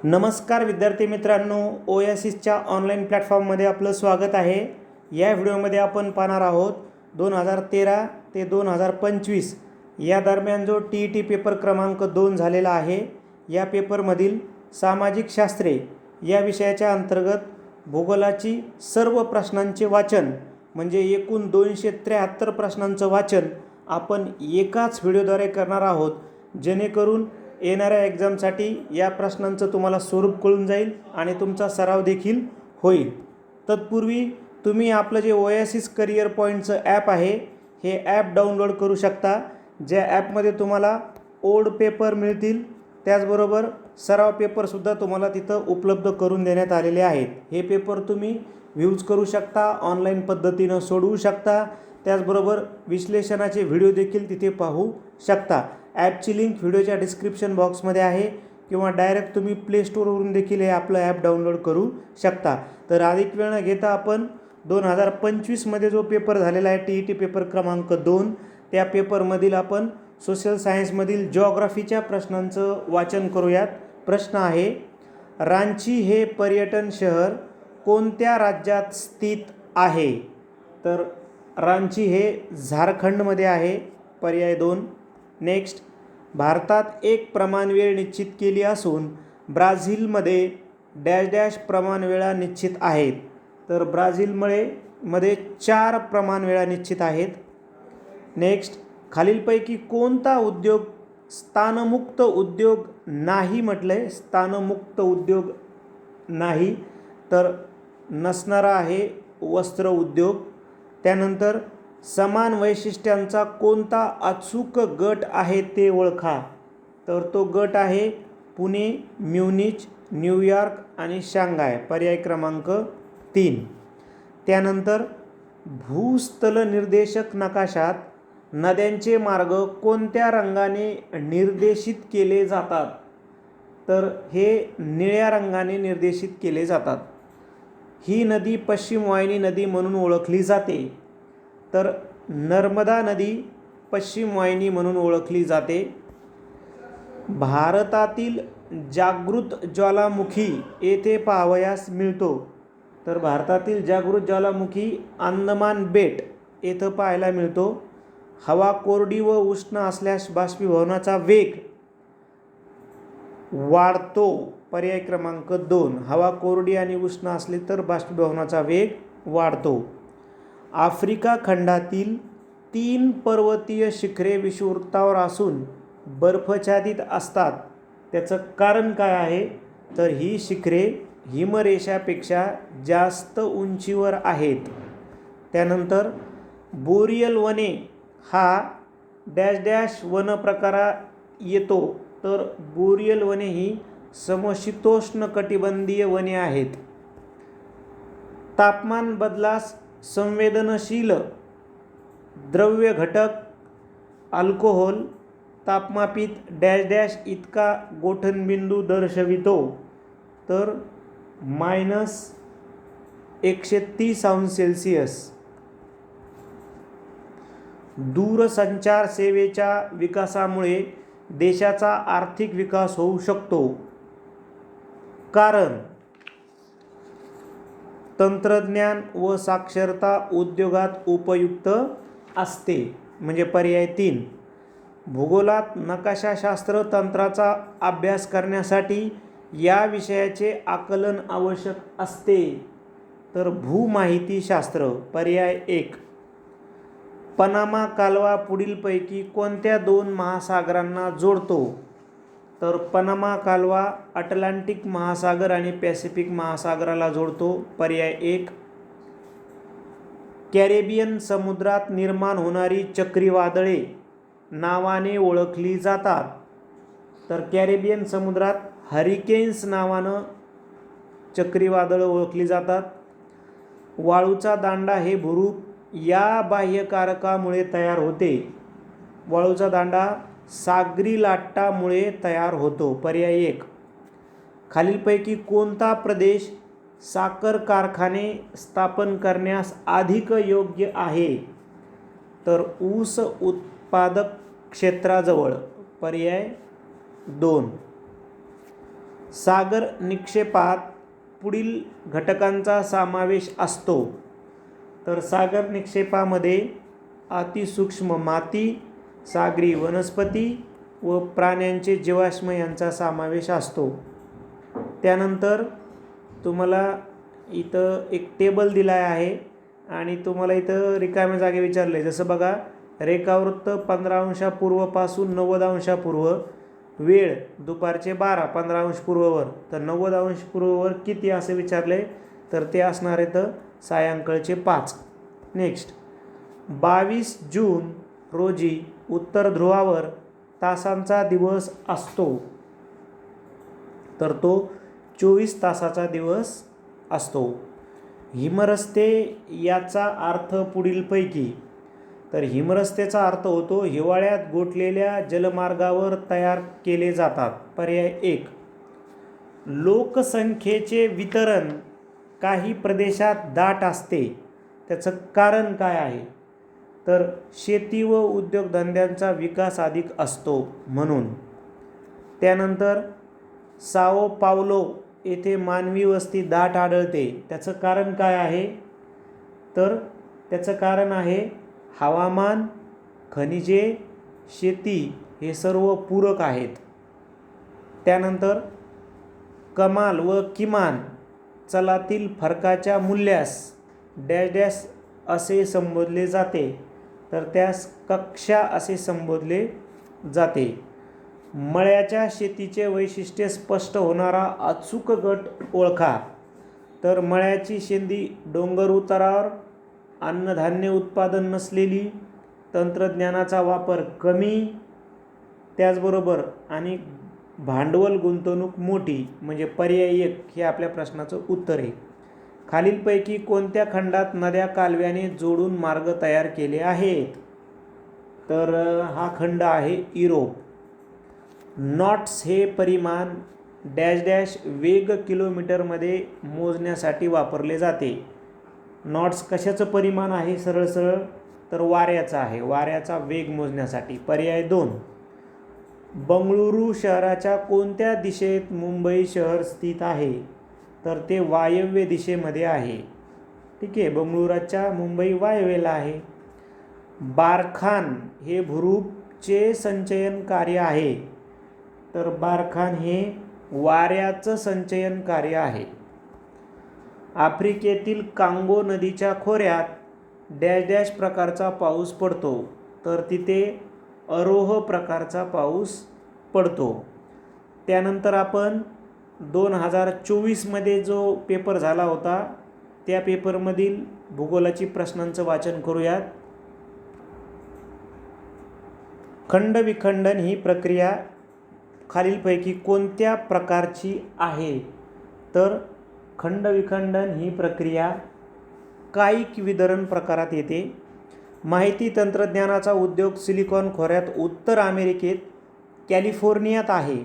नमस्कार विद्यार्थी मित्रांनो, ओएसिसच्या ऑनलाईन प्लॅटफॉर्ममध्ये आपलं स्वागत आहे। या व्हिडिओमध्ये आपण पाहणार आहोत 2013 ते 2025 या दरम्यान जो TET पेपर क्रमांक 2 झालेला आहे। या पेपरमधील सामाजिक शास्त्रे या विषयाच्या अंतर्गत भूगोलाची सर्व प्रश्नांचे वाचन म्हणजे एकूण 273 प्रश्नांचं वाचन आपण एकाच व्हिडिओद्वारे करणार आहोत, जेणेकरून येणाऱ्या एक्झामसाठी या प्रश्नांचं तुम्हाला स्वरूप कळून जाईल आणि तुमचा सराव देखील होईल। तत्पूर्वी तुम्ही आपलं जे ओएसिस करियर पॉईंटचं ॲप आहे हे ॲप डाउनलोड करू शकता। ज्या ॲपमध्ये तुम्हाला ओल्ड पेपर मिळतील, त्याचबरोबर सराव पेपरसुद्धा तुम्हाला तिथं उपलब्ध करून देण्यात आलेले आहेत। हे पेपर तुम्ही व्ह्यूज करू शकता, ऑनलाईन पद्धतीनं सोडवू शकता, त्याचबरोबर विश्लेषणाचे व्हिडिओ देखील तिथे पाहू शकता। ॲपची लिंक व्हिडिओच्या डिस्क्रिप्शन बॉक्समध्ये आहे किंवा डायरेक्ट तुम्ही प्ले स्टोरवरून देखील हे आपलं ॲप डाउनलोड करू शकता। तर अधिक वेळ न घेता आपण 2025मध्ये जो पेपर झालेला आहे TET पेपर क्रमांक 2, त्या पेपरमधील आपण सोशल सायन्समधील जिओग्राफीच्या प्रश्नांचं वाचन करूयात। प्रश्न आहे, रांची हे पर्यटन शहर कोणत्या राज्यात स्थित आहे? तर रांची हे झारखंडमध्ये आहे, पर्याय 2। नेक्स्ट, भारतात एक प्रमाणवेळ निश्चित केली असून ब्राझीलमध्ये डॅश डॅश प्रमाणवेळा निश्चित आहेत। तर ब्राझीलमध्ये 4 प्रमाणवेळा निश्चित आहेत। नेक्स्ट, खालीलपैकी कोणता उद्योग स्थानमुक्त उद्योग नाही म्हटलं आहे? स्थानमुक्त उद्योग नाही, तर नसणारा आहे वस्त्र उद्योग। त्यानंतर समान वैशिष्ट्यांचा कोणता अचूक गट आहे ते ओळखा? तर तो गट आहे पुणे, म्युनिच, न्यूयॉर्क आणि शांघाय, पर्याय क्रमांक 3। त्यानंतर भूस्थल निर्देशक नकाशात नद्यांचे मार्ग कोणत्या रंगाने निर्देशित केले जातात? तर हे निळ्या रंगाने निर्देशित केले जातात। ही नदी पश्चिम वाहिनी नदी म्हणून ओळखली जाते, तर नर्मदा नदी पश्चिम वाहिनी म्हणून ओळखली जाते। भारतातील जागृत ज्वालामुखी येथे पाहावयास मिळतो, तर भारतातील जागृत ज्वालामुखी अंदमान बेट येथे पाहायला मिळतो। हवा कोरडी व उष्ण असल्यास बाष्पीभवनाचा वेग वाढतो, पर्याय क्रमांक 2। हवा कोरडी आणि उष्ण असली तर बाष्पीभवनाचा वेग वाढतो। आफ्रिका खंडातील 3 पर्वतीय शिखरे विषुववृत्तावर असून बर्फाच्छादित असतात, त्याचं कारण काय आहे? तर ही शिखरे हिमरेषापेक्षा जास्त उंचीवर आहेत। त्यानंतर बोरियल वने हा डॅश डॅश वन प्रकारात येतो, तर बोरियल वने ही समशीतोष्ण कटिबंधीय वने आहेत। तापमान बदलास संवेदनशील द्रव्य घटक अल्कोहोल तापमापित डॅश डॅश इतका गोठणबिंदू दर्शवितो, तर -130°C। दूरसंचार सेवेच्या विकासामुळे देशाचा आर्थिक विकास होऊ शकतो, कारण तंत्रज्ञान व साक्षरता उद्योगात उपयुक्त असते, म्हणजे पर्याय 3। भूगोलात नकाशाशास्त्र तंत्राचा अभ्यास करण्यासाठी या विषयाचे आकलन आवश्यक असते, तर भूमाहितीशास्त्र, पर्याय 1। पनामा कालवा पुढीलपैकी कोणत्या 2 महासागरांना जोडतो? तर पनामा कालवा अटलांटिक महासागर आणि पॅसिफिक महासागराला जोडतो, पर्याय 1। कॅरेबियन समुद्रात निर्माण होणारी चक्रीवादळे नावाने ओळखली जातात, तर कॅरेबियन समुद्रात हरिकेन्स नावानं चक्रीवादळं ओळखली जातात। वाळूचा दांडा हे भूरूप या बाह्यकारकामुळे तयार होते? वाळूचा दांडा सागरी लाटामुळे तयार होतो, पर्याय 1। खालीलपैकी कोणता प्रदेश साखर कारखाने स्थापन करण्यास अधिक योग्य आहे? तर ऊस उत्पादक क्षेत्राजवळ, पर्याय 2। सागर निक्षेपात पुढील घटकांचा समावेश असतो. तर सागर निक्षेपामध्ये अतिसूक्ष्म माती, सागरी वनस्पती व प्राण्यांचे जीवाश्म यांचा समावेश असतो. त्यानंतर तुम्हाला इथं एक टेबल दिला आहे आणि तुम्हाला इथं रिकाम्या जागे विचारले. जसं बघा, रेखावृत्त 15 अंशापूर्वपासून 90 अंशापूर्व, वेळ दुपारचे 12, 15 अंश पूर्ववर. तर 90 अंश पूर्ववर किती असे विचारले, तर ते असणार आहे तर सायंकाळचे 5. नेक्स्ट, 22 जून रोजी उत्तर ध्रुवावर तासांचा दिवस असतो. तर तो 24 तासाचा दिवस असतो. हिमरस्ते याचा अर्थ पुढीलपैकी. तर हिमरस्तेचा अर्थ होतो हिवाळ्यात गोठलेल्या जलमार्गावर तयार केले जातात. पर्याय 1. लोकसंख्येचे वितरण काही प्रदेशात दाट असते. त्याचं कारण काय आहे, तर शेती व उद्योगधंद्यांचा विकास अधिक असतो म्हणून. त्यानंतर साओ पावलो येथे मानवी वस्ती दाट आढळते. त्याचं कारण काय आहे, तर त्याचं कारण आहे हवामान, खनिजे, शेती हे सर्व पूरक आहेत. त्यानंतर कमाल व किमान चलातील फरकाच्या मूल्यास डॅश डॅश असे संबोधले जाते. तर त्यास कक्षा असे संबोधले जाते. मळ्याच्या शेतीचे वैशिष्ट्य स्पष्ट होणारा अचूक गट ओळखा. तर मळ्याची शेती डोंगर उतारावर, अन्नधान्य उत्पादन नसलेली, तंत्रज्ञानाचा वापर कमी, त्याचबरोबर आणि भांडवल गुंतवणूक मोठी. म्हणजे पर्याय 1 हे आपल्या प्रश्नाचं उत्तर आहे. खालीलपैकी कोणत्या खंडात नद्या कालव्याने जोडून मार्ग तयार केले आहेत, तर हा खंड आहे युरोप. नॉट्स हे परिमाण डॅश डॅश वेग किलोमीटरमध्ये मोजण्यासाठी वापरले जाते. नॉट्स कशाचं परिमाण आहे, सरळ सरळ तर वाऱ्याचा आहे, वाऱ्याचा वेग मोजण्यासाठी. पर्याय 2. बंगळुरू शहराच्या कोणत्या दिशेत मुंबई शहर स्थित आहे, तर ते वायव्य दिशेमध्ये आहे. ठीक आहे, बंगळुरूच्या मुंबई वायव्येला आहे. बारखान हे भूरूपचे संचयन कार्य आहे. तर बारखान हे वाऱ्याचं संचयन कार्य आहे. आफ्रिकेतील कांगो नदीच्या खोऱ्यात डॅश डॅश प्रकारचा पाऊस पडतो. तर तिथे अरोह प्रकारचा पाऊस पडतो. त्यानंतर आपण 2024मध्ये जो पेपर झाला होता त्या पेपरमधील भूगोलाची प्रश्नांचं वाचन करूयात. खंडविखंडन ही प्रक्रिया खालीलपैकी कोणत्या प्रकारची आहे, तर खंडविखंडन ही प्रक्रिया कायिक वितरण प्रकारात येते. माहिती तंत्रज्ञानाचा उद्योग सिलिकॉन खोऱ्यात उत्तर अमेरिकेत कॅलिफोर्नियात आहे.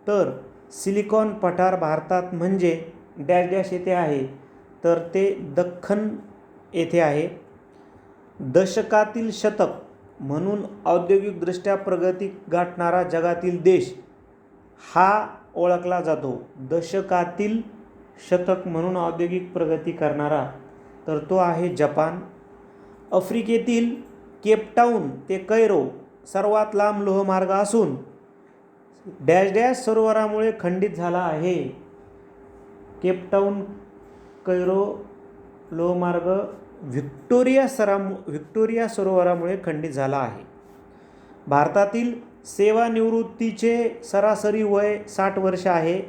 तर सिलिकॉन पठार भारतात म्हणजे डॅश डॅश येथे आहे, तर ते दख्खन येथे आहे. दशकातील शतक म्हणून औद्योगिकदृष्ट्या प्रगती गाठणारा जगातील देश हा ओळखला जातो. दशकातील शतक म्हणून औद्योगिक प्रगती करणारा, तर तो आहे जपान. आफ्रिकेतील केपटाऊन ते कैरो सर्वात लांब लोहमार्ग असून डॅश डॅश सरोवरामुळे खंडित झाला आहे. केपटाऊन कैरो लोहमार्ग व्हिक्टोरिया सरोवरामुळे खंडित झाला आहे. भारतातील सेवानिवृत्तीचे सरासरी वय 60 वर्ष आहे.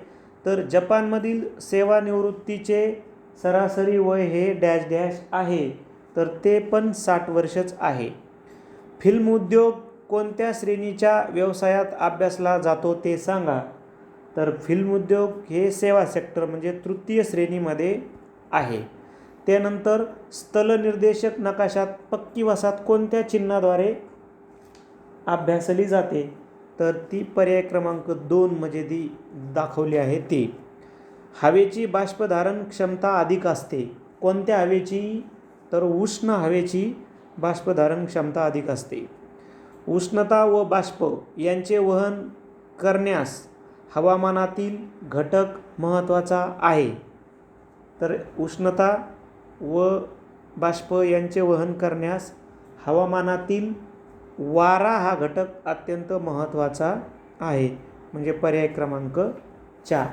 तर जपानमधील सेवानिवृत्तीचे सरासरी वय हे डॅश डॅश आहे, तर ते पण 60 वर्षच आहे. फिल्म उद्योग कोणत्या श्रेणीच्या व्यवसायात अभ्यासला जातो ते सांगा. तर फिल्म उद्योग हे सेवा सेक्टर म्हणजे तृतीय श्रेणीमध्ये आहे. त्यानंतर स्थलनिर्देशक नकाशात पक्की वसाहत कोणत्या चिन्हाद्वारे अभ्यासली जाते, तर ती पर्याय क्रमांक 2 मध्ये ती दाखवली आहे ती. हवेची बाष्पधारण क्षमता अधिक असते. कोणत्या हवेची, तर उष्ण हवेची बाष्पधारण क्षमता अधिक असते. उष्णता व बाष्प यांचे वहन करण्यास हवामानातील घटक महत्त्वाचा आहे? तर उष्णता व बाष्प यांचे वहन करण्यास हवामानातील वारा हा घटक अत्यंत महत्त्वाचा आहे, म्हणजे पर्याय क्रमांक 4.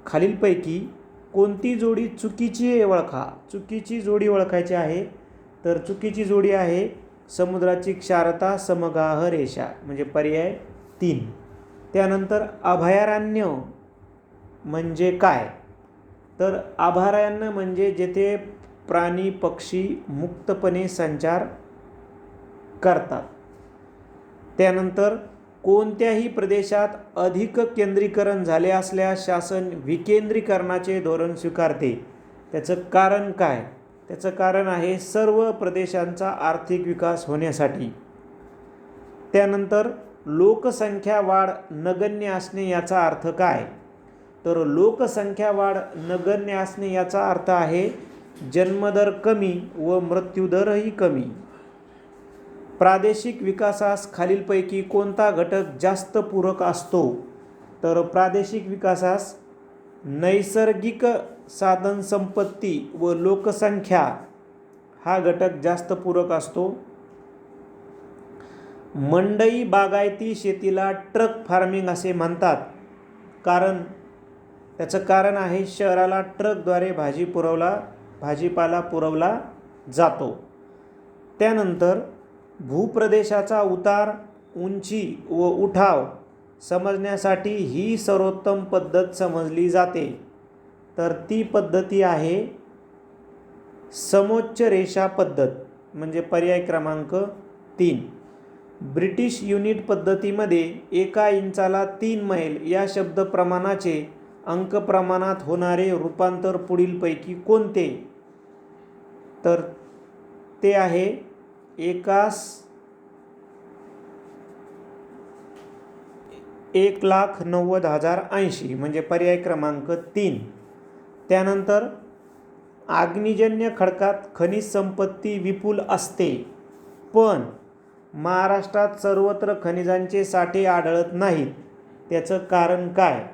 खालीलपैकी कोणती जोडी चुकीची आहे ओळखा. चुकीची जोडी ओळखायची आहे. तर चुकीची जोडी आहे समुद्राची क्षारता समगाह रेषा, म्हणजे पर्याय 3. त्यानंतर अभयारण्य म्हणजे काय? तर अभयारण्य म्हणजे जेथे प्राणी पक्षी मुक्तपणे संचार करतात. त्यानंतर कोणत्याही प्रदेशात अधिक केंद्रीकरण झाले असल्यास शासन विकेंद्रीकरणाचे धोरण स्वीकारते. त्याचं कारण काय? त्याचं कारण आहे सर्व प्रदेशांचा आर्थिक विकास होण्यासाठी. त्यानंतर लोकसंख्या वाढ नगण्य असणे याचा अर्थ काय? तर लोकसंख्या वाढ नगण्य असणे याचा अर्थ आहे जन्मदर कमी व मृत्यूदरही कमी. प्रादेशिक विकासास खालीलपैकी कोणता घटक जास्त पूरक असतो? तर प्रादेशिक विकासास नैसर्गिक साधनसंपत्ती व लोकसंख्या हा घटक जास्त पूरक असतो. मंडई बागायती शेतीला ट्रक फार्मिंग असे म्हणतात, कारण त्याचं कारण आहे शहराला ट्रकद्वारे भाजीपाला पुरवला जातो. त्यानंतर भूप्रदेशाचा उतार, उंची व उठाव समजण्यासाठी ही सर्वोत्तम पद्धत समजली जाते. तर ती पद्धती आहे समोच्च रेषा पद्धत, म्हणजे पर्याय क्रमांक 3. ब्रिटिश युनिट पद्धतीमध्ये 1 इंचाला 3 मैल या शब्द प्रमाणाचे अंक प्रमाणात होणारे रूपांतर पुढीलपैकी कोणते? तर ते आहे 1,90,080, म्हणजे पर्याय क्रमांक 3. त्यानंतर आग्नेयजन्य खडकात खनिज संपत्ती विपुल असते, पण महाराष्ट्रात सर्वत्र खनिजांचे साठे आढळत नाहीत. त्याचं कारण काय?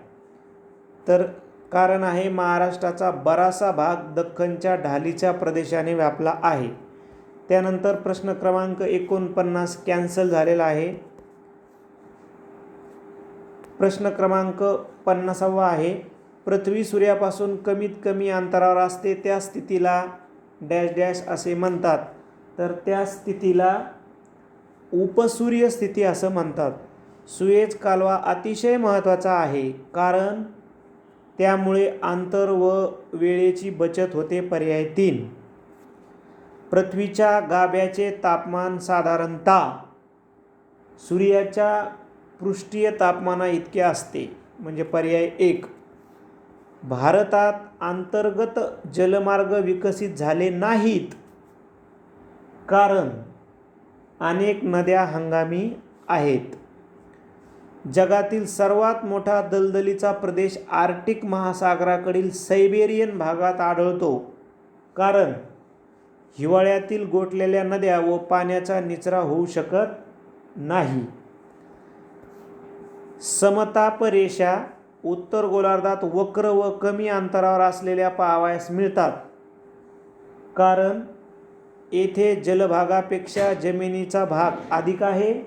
तर कारण आहे महाराष्ट्राचा बराचसा भाग दख्खनच्या ढालीच्या प्रदेशाने व्यापला आहे. त्यानंतर प्रश्न क्रमांक 49 कॅन्सल झालेला आहे. प्रश्न क्रमांक 50 आहे, पृथ्वी सूर्यापासून कमीत कमी अंतरावर असते त्या स्थितीला डॅश डॅश असे म्हणतात. तर त्या स्थितीला उपसूर्य स्थिती असं म्हणतात. सुएझ कालवा अतिशय महत्त्वाचा आहे, कारण त्यामुळे अंतर व वेळेची बचत होते. पर्याय 3. पृथ्वीच्या गाभ्याचे तापमान साधारणतः सूर्याच्या पृष्ठीय तापमाना इतके असते, म्हणजे पर्याय 1. भारतात अंतर्गत जलमार्ग विकसित झाले नाहीत, कारण अनेक नद्या हंगामी आहेत. जगातील सर्वात मोठा दलदलीचा प्रदेश आर्क्टिक महासागराकडील सायबेरियन भागात आढळतो, कारण हिवाळ्यातील गोठलेल्या नद्या व पाण्याचा निचरा होऊ शकत नाही. समताप रेषा उत्तर गोलार्धात वक्र व कमी अंतरावर असलेल्या पाहावयास मिळतात, कारण येथे जलभागापेक्षा जमिनीचा भाग अधिक आहे.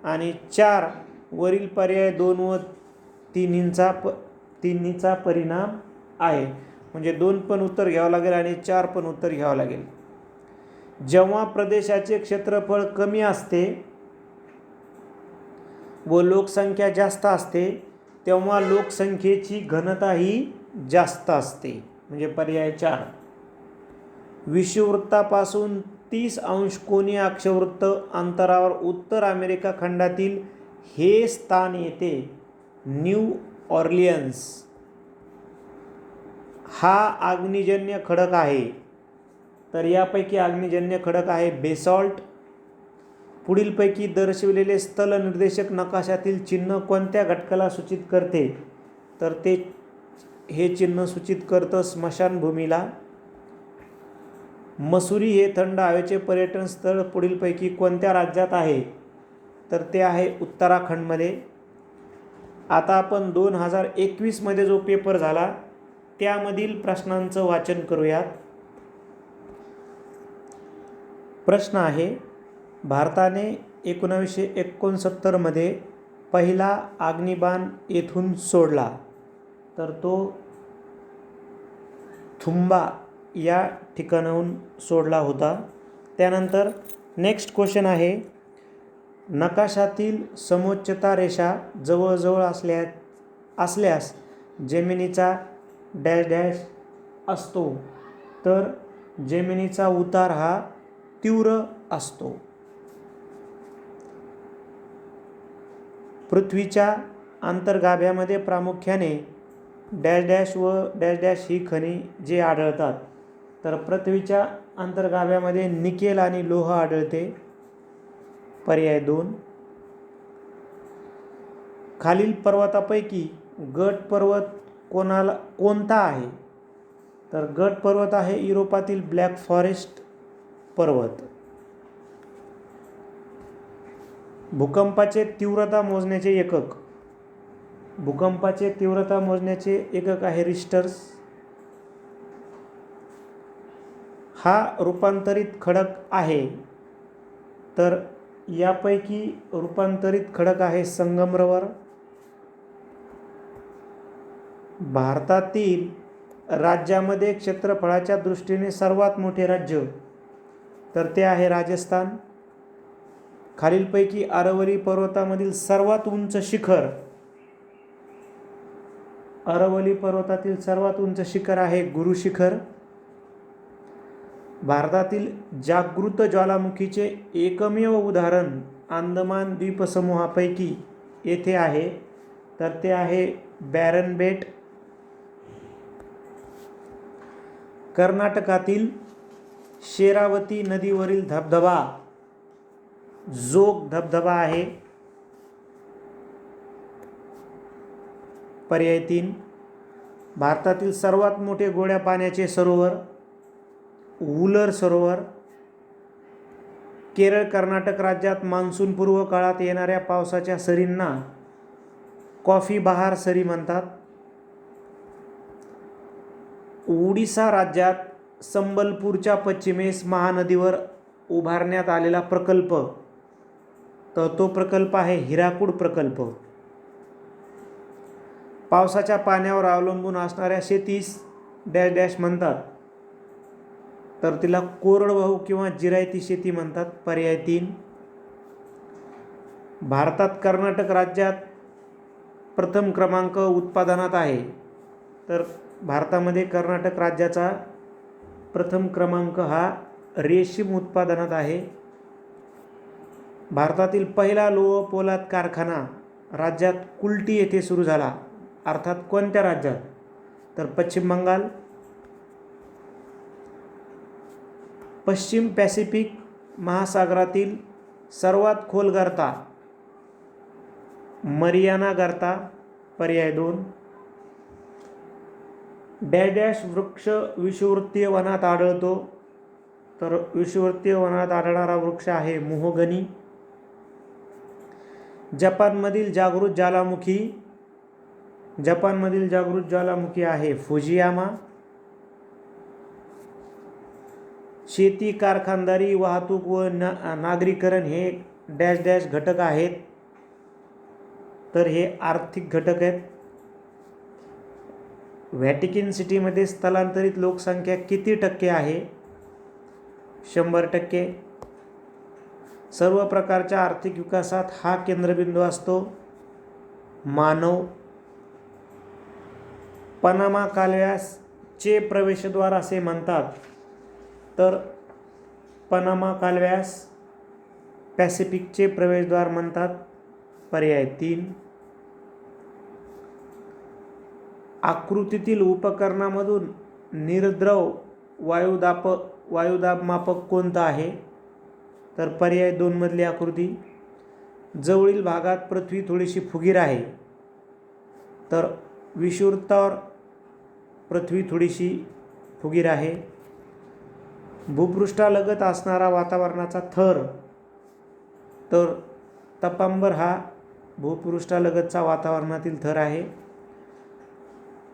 आणि 4 वरील पर्याय 2 व 3चा परिणाम आहे, म्हणजे 2 पण उत्तर घ्यावं लागेल आणि 4 पण उत्तर घ्यावं लागेल. जेव्हा प्रदेशाचे क्षेत्रफळ कमी असते व लोकसंख्या जास्त असते, तेव्हा लोकसंख्येची घनताही जास्त असते, म्हणजे पर्याय 4. विषुववृत्तापासून 30 अंश कोनीय अक्षवृत्त अंतरावर उत्तर अमेरिका खंडातील हे स्थान येते न्यू ऑर्लियन्स. हा आग्नेयजन्य खडक आहे. तर यापैकी आग्नेयजन्य खडक आहे बेसॉल्ट. पुढीलपैकी दर्शविलेले स्थल निर्देशक नकाशातील चिन्ह कोणत्या घटकाला सूचित करते? तर हे चिन्ह सूचित करतं स्मशानभूमीला. मसुरी हे थंड हवेचे पर्यटन स्थळ पुढीलपैकी कोणत्या राज्यात आहे? तर ते आहे उत्तराखंडमध्ये. आता आपण 2021मध्ये जो पेपर झाला त्यामधील प्रश्नांचं वाचन करूयात. प्रश्न आहे, भारताने 1969मध्ये पहिला अग्निबाण येथून सोडला, तर तो थुंबा या ठिकाणाहून सोडला होता. त्यानंतर नेक्स्ट क्वेश्चन आहे, नकाशातील समोच्चता रेषा जवळजवळ असल्यास जमिनीचा डॅश डॅश असतो, तर जमिनीचा उतार हा तीव्र असतो. पृथ्वीच्या अंतर्गाभ्यामध्ये प्रामुख्याने डॅश डॅश व डॅश डॅश ही खनिजे आढळतात, तर पृथ्वीच्या अंतर्गाभ्यामध्ये निकेल आणि लोह आढळते. पर्याय 2. खालील पर्वतापैकी गट पर्वत कोणता आहे, तर गट पर्वत आहे युरोपातील ब्लॅक फॉरेस्ट पर्वत. भूकंपाचे तीव्रता मोजण्याचे एकक, भूकंपाचे तीव्रता मोजण्याचे एकक आहे रिश्टर्स. हा रूपांतरित खडक आहे, तर यापैकी रूपांतरित खडक आहे संगमरवर. भारतातील राज्यामध्ये क्षेत्रफळाच्या दृष्टीने सर्वात मोठे राज्य, तर ते आहे राजस्थान. खालीलपैकी अरवली पर्वतामधील सर्वात उंच शिखर, अरवली पर्वतातील सर्वात उंच शिखर आहे गुरु शिखर. भारतातील जागृत ज्वालामुखीचे एकमेव उदाहरण अंदमान द्वीपसमूहापैकी येथे आहे, तर ते आहे बॅरन बेट. कर्नाटकातील शेरावती नदीवरील धबधबा जोग धबधबा आहे. पर्याय 3. भारतातील सर्वात मोठे गोड्या पाण्याचे सरोवर वुलर सरोवर. केरळ कर्नाटक राज्यात मान्सूनपूर्व काळात येणाऱ्या पावसाच्या सरींना कॉफी बहार सरी म्हणतात. ओडिसा राज्यात संबलपूरच्या पश्चिमेस महानदीवर उभारण्यात आलेला प्रकल्प, तर तो प्रकल्प आहे हिराकूड प्रकल्प. पावसाच्या पाण्यावर अवलंबून असणाऱ्या शेतीस डॅश डॅश म्हणतात, तर तिला कोरडवाहू किंवा जिरायती शेती म्हणतात. पर्याय 3. भारतात कर्नाटक राज्यात प्रथम क्रमांक उत्पादनात आहे, तर भारतामध्ये कर्नाटक राज्याचा प्रथम क्रमांक हा रेशीम उत्पादनात आहे. भारतातील पहिला लोह पोलाद कारखाना राज्यात कुल्टी येथे सुरू झाला, अर्थात कोणत्या राज्यात, तर पश्चिम बंगाल. पश्चिम पॅसिफिक महासागरातील सर्वात खोल गर्ता मरियाना गर्ता. पर्याय 2. डॅश डॅश वृक्ष विषुववृत्तीय वनात आढळतो, तर विषुववृत्तीय वनात आढळणारा वृक्ष आहे मोहगनी. जपानमधील जागृत ज्वालामुखी आहे फुजियामा. शेती, कारखानदारी, वाहतूक व नागरीकरण हे डॅश डॅश घटक आहेत, तर हे आर्थिक घटक आहेत. व्हॅटिकन सिटीमध्ये स्थलांतरित लोकसंख्या किती टक्के आहे, 100%. सर्व प्रकारच्या आर्थिक विकासात हा केंद्रबिंदू असतो मानव. पनामा कालव्यासचे प्रवेशद्वार असे म्हणतात, तर पनामा कालव्यास पॅसिफिकचे प्रवेशद्वार म्हणतात. पर्याय 3. आकृतीतील उपकरणामधून निर्द्रव वायुदाबमापक कोणता आहे, तर पर्याय 2 मधली आकृती. जवळील भागात पृथ्वी थोडीशी फुगीर आहे, तर विषुववृत्तावर पृथ्वी थोडीशी फुगीर आहे. भूपृष्ठालगत असणारा वातावरणाचा थर, तर तपांबर हा भूपृष्ठालगतचा वातावरणातील थर आहे.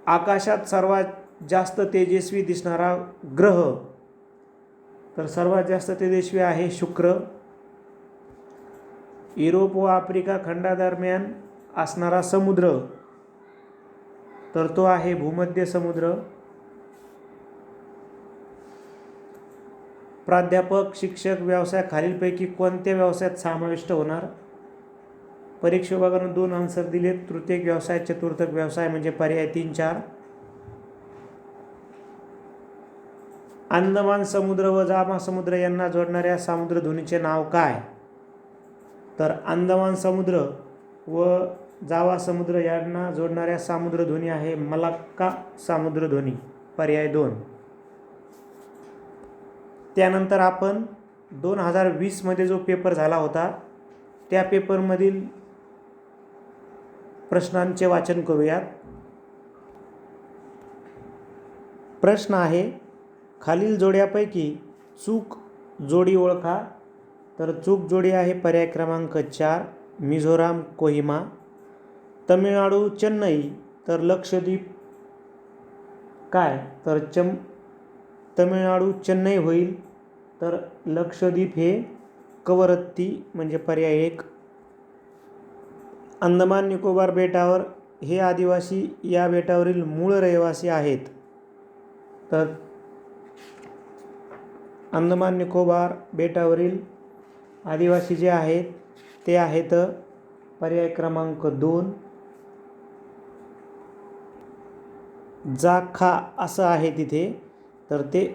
आकाशात सर्वात जास्त तेजस्वी दिसणारा ग्रह, तर सर्वात जास्त तेजस्वी आहे शुक्र. युरोप व आफ्रिका खंडादरम्यान असणारा समुद्र, तर तो आहे भूमध्य समुद्र. प्राध्यापक, शिक्षक, व्यवसाय खालीलपैकी कोणत्या व्यवसायात समाविष्ट होणार? परीक्षा विभागानं 2 आन्सर दिलेत. तृतीयक व्यवसाय, चतुर्थक व्यवसाय म्हणजे पर्याय 3, 4. अंदमान समुद्र व जावा समुद्र यांना जोडणाऱ्या सामुद्रधुनीचे नाव काय? तर अंदमान समुद्र व जावा समुद्र यांना जोडणाऱ्या सामुद्रधुनी आहे मलाक्का सामुद्रधुनी, पर्याय 2. त्यानंतर आपण 2020 जो पेपर झाला होता त्या पेपरमधील प्रश्नांचे वाचन करूयात. प्रश्न आहे, खालील जोड्यापैकी चूक जोडी ओळखा. तर चूक जोडी आहे पर्याय क्रमांक 4 मिझोराम कोहिमा. तमिळनाडू चेन्नई, तर लक्षद्वीप काय? तर तमिळनाडू चेन्नई होईल. तर लक्षद्वीप हे कवरत्ती म्हणजे पर्याय 1. अंदमान निकोबार बेटावर हे आदिवासी या बेटावरील मूळ रहिवासी आहेत. तर अंदमान निकोबार बेटावरील आदिवासी जे आहेत ते आहेत पर्याय क्रमांक 2 जाखा असं आहे तिथे, तर ते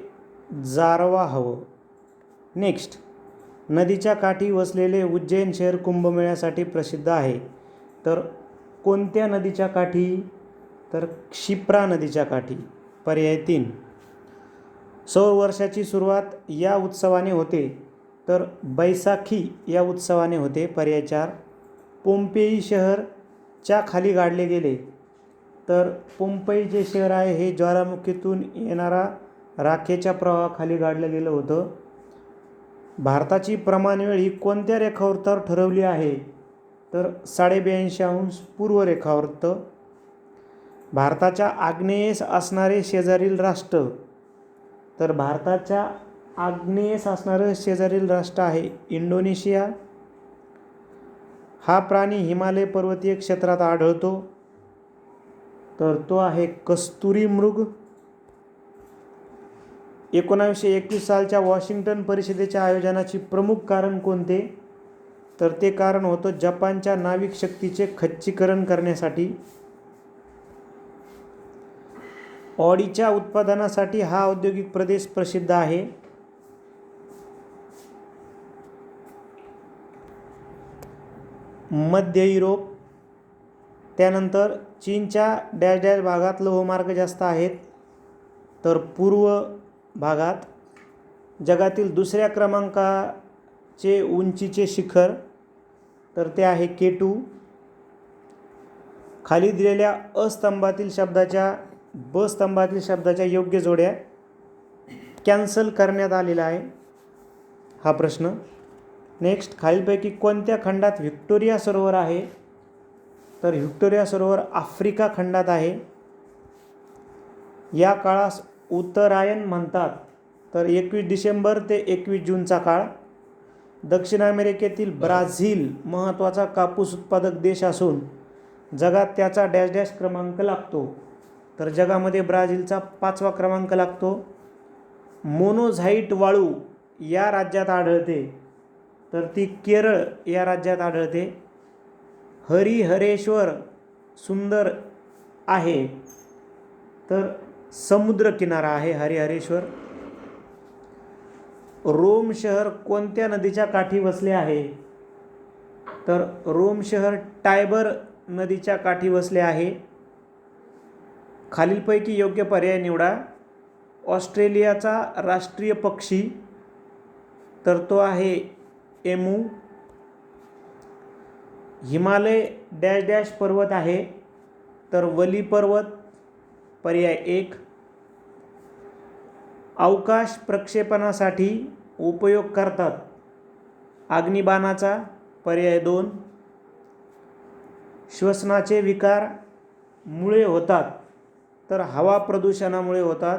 जारवा हवं. नेक्स्ट, नदीच्या काठी वसलेले उज्जैन शहर कुंभमेळ्यासाठी प्रसिद्ध आहे. तर कोणत्या नदीच्या काठी? तर क्षिप्रा नदीच्या काठी, पर्याय 3. सौर वर्षाची सुरुवात या उत्सवाने होते. तर बैसाखी या उत्सवाने होते, पर्याय 4. पोम्पेई शहर च्या खाली गाडले गेले. तर पोम्पेई जे शहर आहे हे ज्वालामुखीतून येणारा राखेच्या प्रवाहाखाली गाडलं गेलं होतं. भारताची प्रमाणवेळ ही कोणत्या रेखावृत्तावर ठरवली आहे? तर 82.5 पूर्व रेखावृत्त. भारताच्या आग्नेयेस असणारे शेजारील राष्ट्र, तर भारताच्या आग्नेयेस असणारं शेजारील राष्ट्र आहे इंडोनेशिया. हा प्राणी हिमालय पर्वतीय क्षेत्रात आढळतो. तर तो आहे कस्तुरी मृग. 1921 सालच्या वॉशिंग्टन परिषदेच्या आयोजनाचे प्रमुख कारण कोणते? तर ते कारण होतं जपानच्या नाविक शक्तीचे खच्चीकरण करण्यासाठी. ऑडीच्या उत्पादनासाठी हा औद्योगिक प्रदेश प्रसिद्ध आहे. मध्य युरोप. त्यानंतर चीनच्या डॅश डॅश भागात लोहमार्ग जास्त आहेत. तर पूर्व भागात. जगातील दुसऱ्या क्रमांकाचे उंचीचे शिखर, तर ते आहे K2. खाली दिलेल्या ब स्तंभातील शब्दाच्या योग्य जोड्या कॅन्सल करण्यात आलेला आहे हा प्रश्न. नेक्स्ट, खालीलपैकी कोणत्या खंडात व्हिक्टोरिया सरोवर आहे? तर व्हिक्टोरिया सरोवर आफ्रिका खंडात आहे. या काळास उत्तरायण म्हणतात. तर 21 डिसेंबर ते 21 जूनचा काळ. दक्षिण अमेरिकेतील ब्राझील महत्त्वाचा कापूस उत्पादक देश असून जगात त्याचा डॅश डॅश क्रमांक लागतो. तर जगामध्ये ब्राझीलचा 5वा क्रमांक लागतो. मोनोझाईट वाळू या राज्यात आढळते. तर ती केरळ या राज्यात आढळते. हरिहरेश्वर सुंदर आहे. तर समुद्रकिनारा आहे हरिहरेश्वर. रोम शहर कोणत्या नदीच्या काठी वसले आहे? तर रोम शहर टायबर नदीच्या काठी वसले आहे. खालीलपैकी योग्य पर्याय निवडा. ऑस्ट्रेलियाचा राष्ट्रीय पक्षी, तर तो आहे एमू. हिमालय डॅश डॅश पर्वत आहे. तर वली पर्वत, पर्याय 1. अवकाश प्रक्षेपणासाठी उपयोग करतात अग्निबाणाचा, पर्याय 2. श्वसनाचे विकार मुळे होतात तर हवा प्रदूषणामुळे होतात.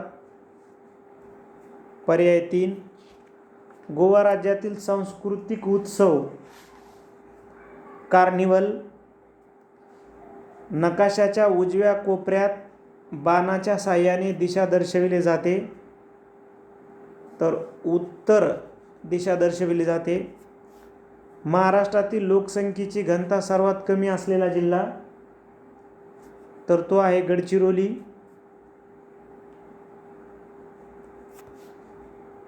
पर्याय 3. गोवा राज्यातील सांस्कृतिक उत्सव कार्निवल. नकाशाच्या उजव्या कोपऱ्यात बाणाच्या साहाय्याने दिशा दर्शविली जाते तर उत्तर दिशा दर्शविली जाते. महाराष्ट्रातील लोकसंख्येची घनता सर्वात कमी असलेला जिल्हा तर तो आहे गडचिरोली.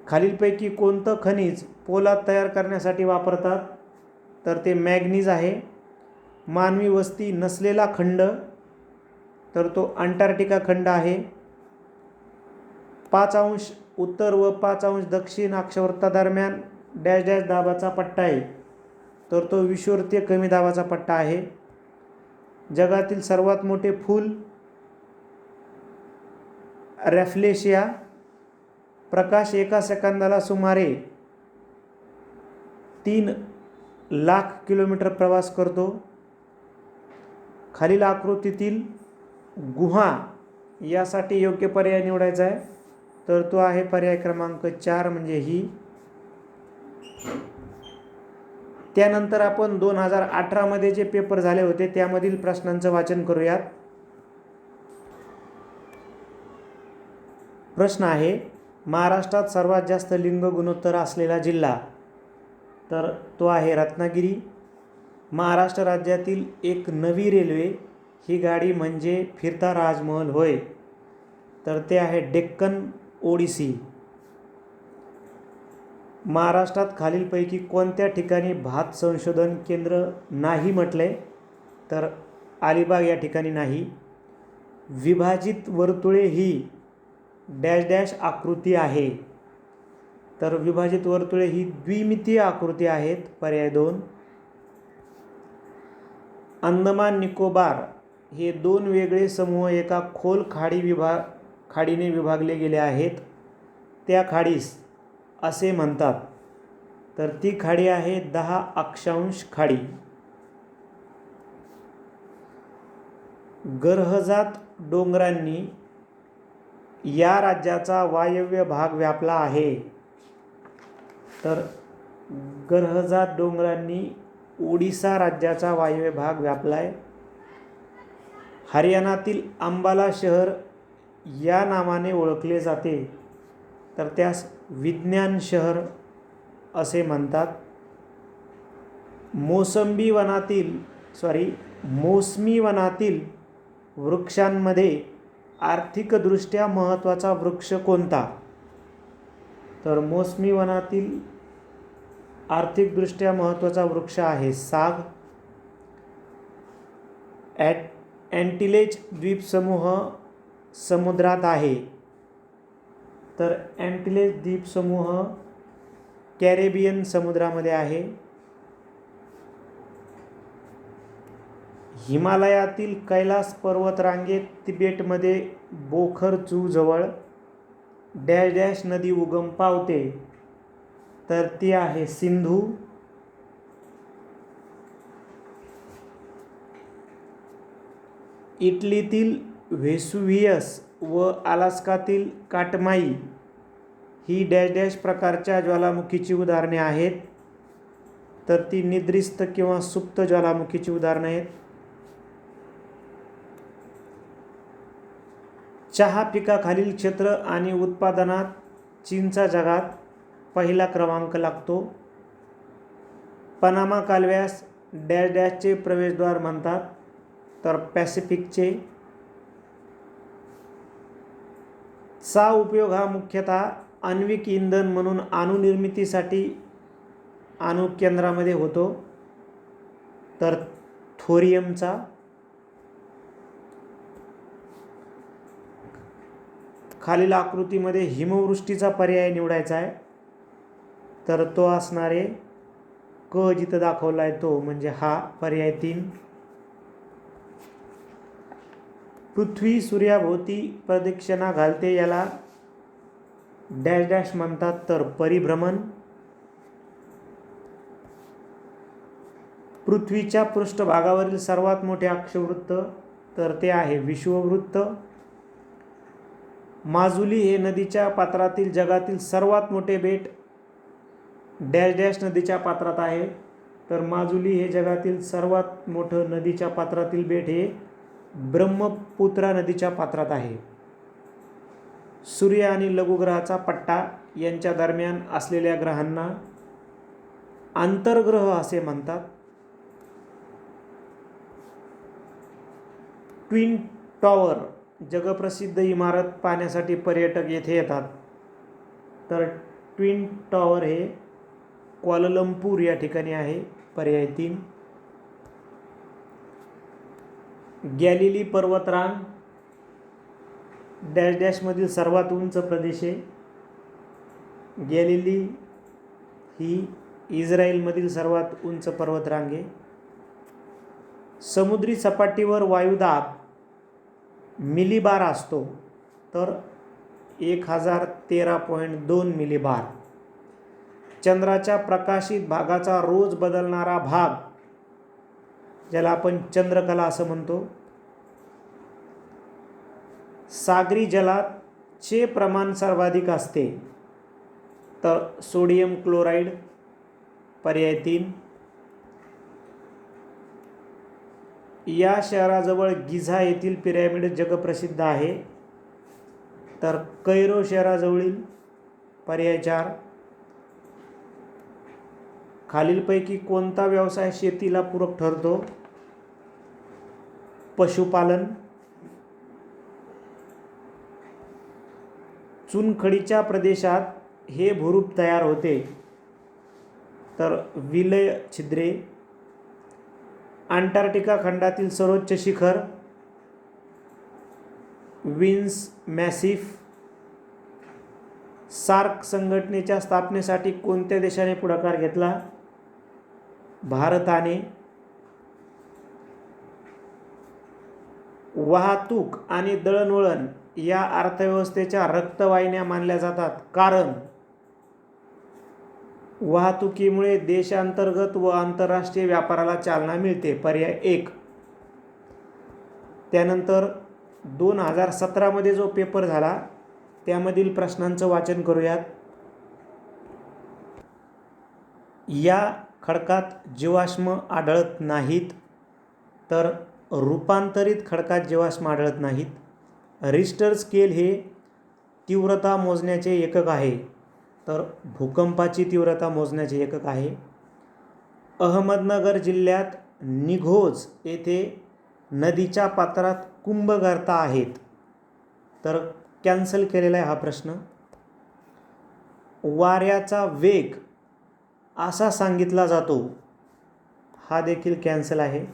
खालीलपैकी कोणतं खनिज पोलाद तयार करण्यासाठी वापरतात तर ते मॅग्नीज आहे. मानवी वस्ती नसलेला खंड तर तो अंटार्क्टिका खंड आहे. 5° उत्तर व 5° दक्षिण अक्षावृत्तादरम्यान डॅश डॅश दाबाचा पट्टा आहे तर तो विषुववृत्तीय कमी दाबाचा पट्टा आहे. जगातील सर्वात मोठे फूल रॅफ्लेशिया. प्रकाश एका सेकंदाला सुमारे 3 लाख किलोमीटर प्रवास करतो. खालील आकृतीतील गुहा यासाठी योग्य पर्याय निवडायचा आहे तर तो आहे पर्याय क्रमांक 4 म्हणजे ही. त्यानंतर आपण 2018 मध्ये जे पेपर झाले होते त्यामधील प्रश्नांचं वाचन करूयात. प्रश्न आहे, महाराष्ट्रात सर्वात जास्त लिंग गुणोत्तर असलेला जिल्हा तर तो आहे रत्नागिरी. महाराष्ट्र राज्यातील एक नवी रेल्वे ही गाडी म्हणजे फिरता राजमहल होय तर ते आहे डेक्कन ओडिसी. महाराष्ट्रात खालीलपैकी कोणत्या ठिकाणी भात संशोधन केंद्र नाही म्हटले तर अलिबाग या ठिकाणी नाही. विभाजित वर्तुळे ही डॅश डॅश आकृती आहे तर विभाजित वर्तुळे ही द्विमितीय आकृती आहेत. पर्याय 2. अंदमान निकोबार हे 2 वेगळे समूह एका खोल खाडीने विभागले गेले आहेत. त्या खाडीस असे म्हणतात तर ती खाडी आहे 10 अक्षांश खाडी. गर्हजात डोंगरांनी या राज्याचा वायव्य भाग व्यापला आहे तर गर्हजात डोंगरांनी ओडिसा राज्याचा वायव्य भाग व्यापला आहे. हरियाणातील अंबाला शहर या नावाने ओळखले जाते तर त्यास विज्ञान शहर असे म्हणतात. मोसमी वनातील वृक्षांमध्ये आर्थिकदृष्ट्या महत्त्वाचा वृक्ष कोणता तर मोसमी वनातील आर्थिकदृष्ट्या महत्त्वाचा वृक्ष आहे साग. अँटिलेज द्वीपसमूह समुद्रात आहे तर अँटिलेज द्वीपसमूह कॅरेबियन समुद्रामध्ये आहे. हिमालयातील कैलास पर्वतरांगेत तिबेटमध्ये बोखरचू जवळ डॅश डॅश नदी उगम पावते तर ती आहे सिंधू. इटलीतील व्हेसुव्हियस व अलास्कातील काटमाई ही डॅश डॅश प्रकारच्या ज्वालामुखीची उदाहरणे आहेत तर ती निद्रिस्त किंवा सुप्त ज्वालामुखीची उदाहरणे आहेत. चहा पिकाखालील क्षेत्र आणि उत्पादनात चीनचा जगात पहिला क्रमांक लागतो. पनामा कालव्यास डॅश डॅशचे प्रवेशद्वार म्हणतात तर पॅसिफिकचे. चा उपयोग हा मुख्यतः आण्विक इंधन म्हणून अणुनिर्मितीसाठी अणुकेंद्रामध्ये होतो तर थोरियमचा. खालील आकृतीमध्ये हिमवृष्टीचा पर्याय निवडायचा आहे तर तो असणारे क जिथं दाखवला आहे तो म्हणजे हा पर्याय 3. पृथ्वी सूर्याभोवती प्रदक्षिणा घालते याला डॅश डॅश म्हणतात तर परिभ्रमण. पृथ्वीच्या पृष्ठभागावरील सर्वात मोठे अक्षवृत्त तर ते आहे विषुववृत्त. माजुली हे नदीच्या पात्रातील जगातील सर्वात मोठे बेट डॅश डॅश नदीच्या पात्रात आहे. तर माजुली हे जगातील सर्वात मोठं नदीच्या पात्रातील बेट हे ब्रह्मपुत्रा नदीच्या पात्रात आहे. सूर्य आणि लघुग्रहाचा पट्टा यांच्या दरम्यान असलेल्या ग्रहांना आंतरग्रह असे म्हणतात. ट्विन टॉवर जगप्रसिद्ध इमारत पाहण्यासाठी पर्यटक येथे येतात. तर ट्विन टॉवर हे क्वालालंपूर या ठिकाणी आहे. पर्याय 3. गॅलिली पर्वतरांग डॅश डॅशमधील सर्वात उंच प्रदेश आहे. गॅलिली ही इस्रायलमधील सर्वात उंच पर्वतरांग आहे. समुद्री सपाटीवर वायुदाब मिलीबार असतो तर 1013.2 मिलीबार. चंद्राच्या प्रकाशित भागाचा रोज बदलणारा भाग ज्याला आपण चंद्रकला असं म्हणतो. सागरी जलात चे प्रमाण सर्वाधिक असते तर सोडियम क्लोराईड. पर्याय 3. या शहराजवळ गिझा येथील पिरॅमिड जगप्रसिद्ध आहे तर कैरो शहराजवळील. पर्याय 4. खालीलपैकी कोणता व्यवसाय शेतीला पूरक ठरतो? पशुपालन. चुनखडीच्या प्रदेशात हे भूरूप तयार होते तर विलय छिद्रे. अंटार्क्टिका खंडातील सर्वोच्च शिखर विन्स मॅसिफ. सार्क संघटनेच्या स्थापनेसाठी कोणत्या देशाने पुढाकार घेतला? भारताने. वाहतूक आणि दळणवळण या अर्थव्यवस्थेच्या रक्तवाहिन्या मानल्या जातात कारण वाहतुकीमुळे देशांतर्गत व आंतरराष्ट्रीय व्यापाराला चालना मिळते. पर्याय 1. त्यानंतर 2017 जो पेपर झाला त्यामधील प्रश्नांचं वाचन करूयात. या खडकात जीवाश्म आढळत नाहीत तर रूपांतरित खडकात जीवाश्म आढळत नाहीत. रिश्टर स्केल हे तीव्रता मोजण्याचे एकक आहे तर भूकंपाची तीव्रता मोजण्याचे एकक आहे. अहमदनगर जिल्ह्यात निघोज येथे नदीच्या पात्रात कुंभगर्ता आहेत तर कॅन्सल केलेला आहे हा प्रश्न. वाऱ्याचा वेग असा सांगितला जातो हा देखील कॅन्सल आहे.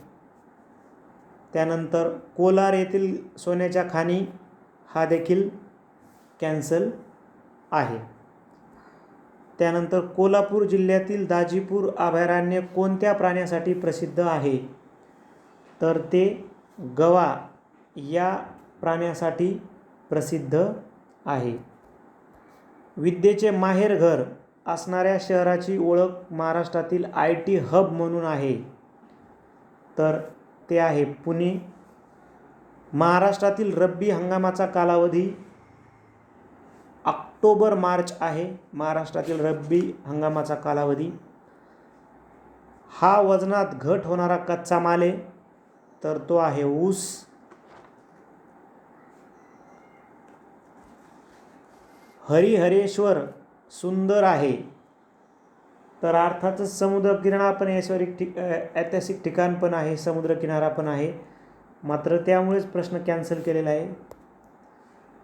त्यानंतर कोलार येथील सोन्याच्या खाणी हा देखील कॅन्सल आहे. त्यानंतर कोल्हापूर जिल्ह्यातील दाजीपूर अभयारण्य कोणत्या प्राण्यासाठी प्रसिद्ध आहे? तर ते गवा या प्राण्यासाठी प्रसिद्ध आहे. विद्येचे माहेरघर असणाऱ्या शहराची ओळख महाराष्ट्रातील IT हब म्हणून आहे तर ते आहे पुणे. महाराष्ट्रातील रब्बी हंगामाचा कालावधी ऑक्टोबर मार्च आहे. महाराष्ट्रातील रब्बी हंगामाचा कालावधी. हा वजनात घट होणारा कच्चा माल आहे तर तो आहे ऊस. हरिहरेश्वर सुंदर आहे तर अर्थातच समुद्रकिनारा पण ऐतिहासिक ठिकाण पण आहे, समुद्रकिनारा पण आहे, मात्र त्यामुळेच प्रश्न कॅन्सल केलेला आहे.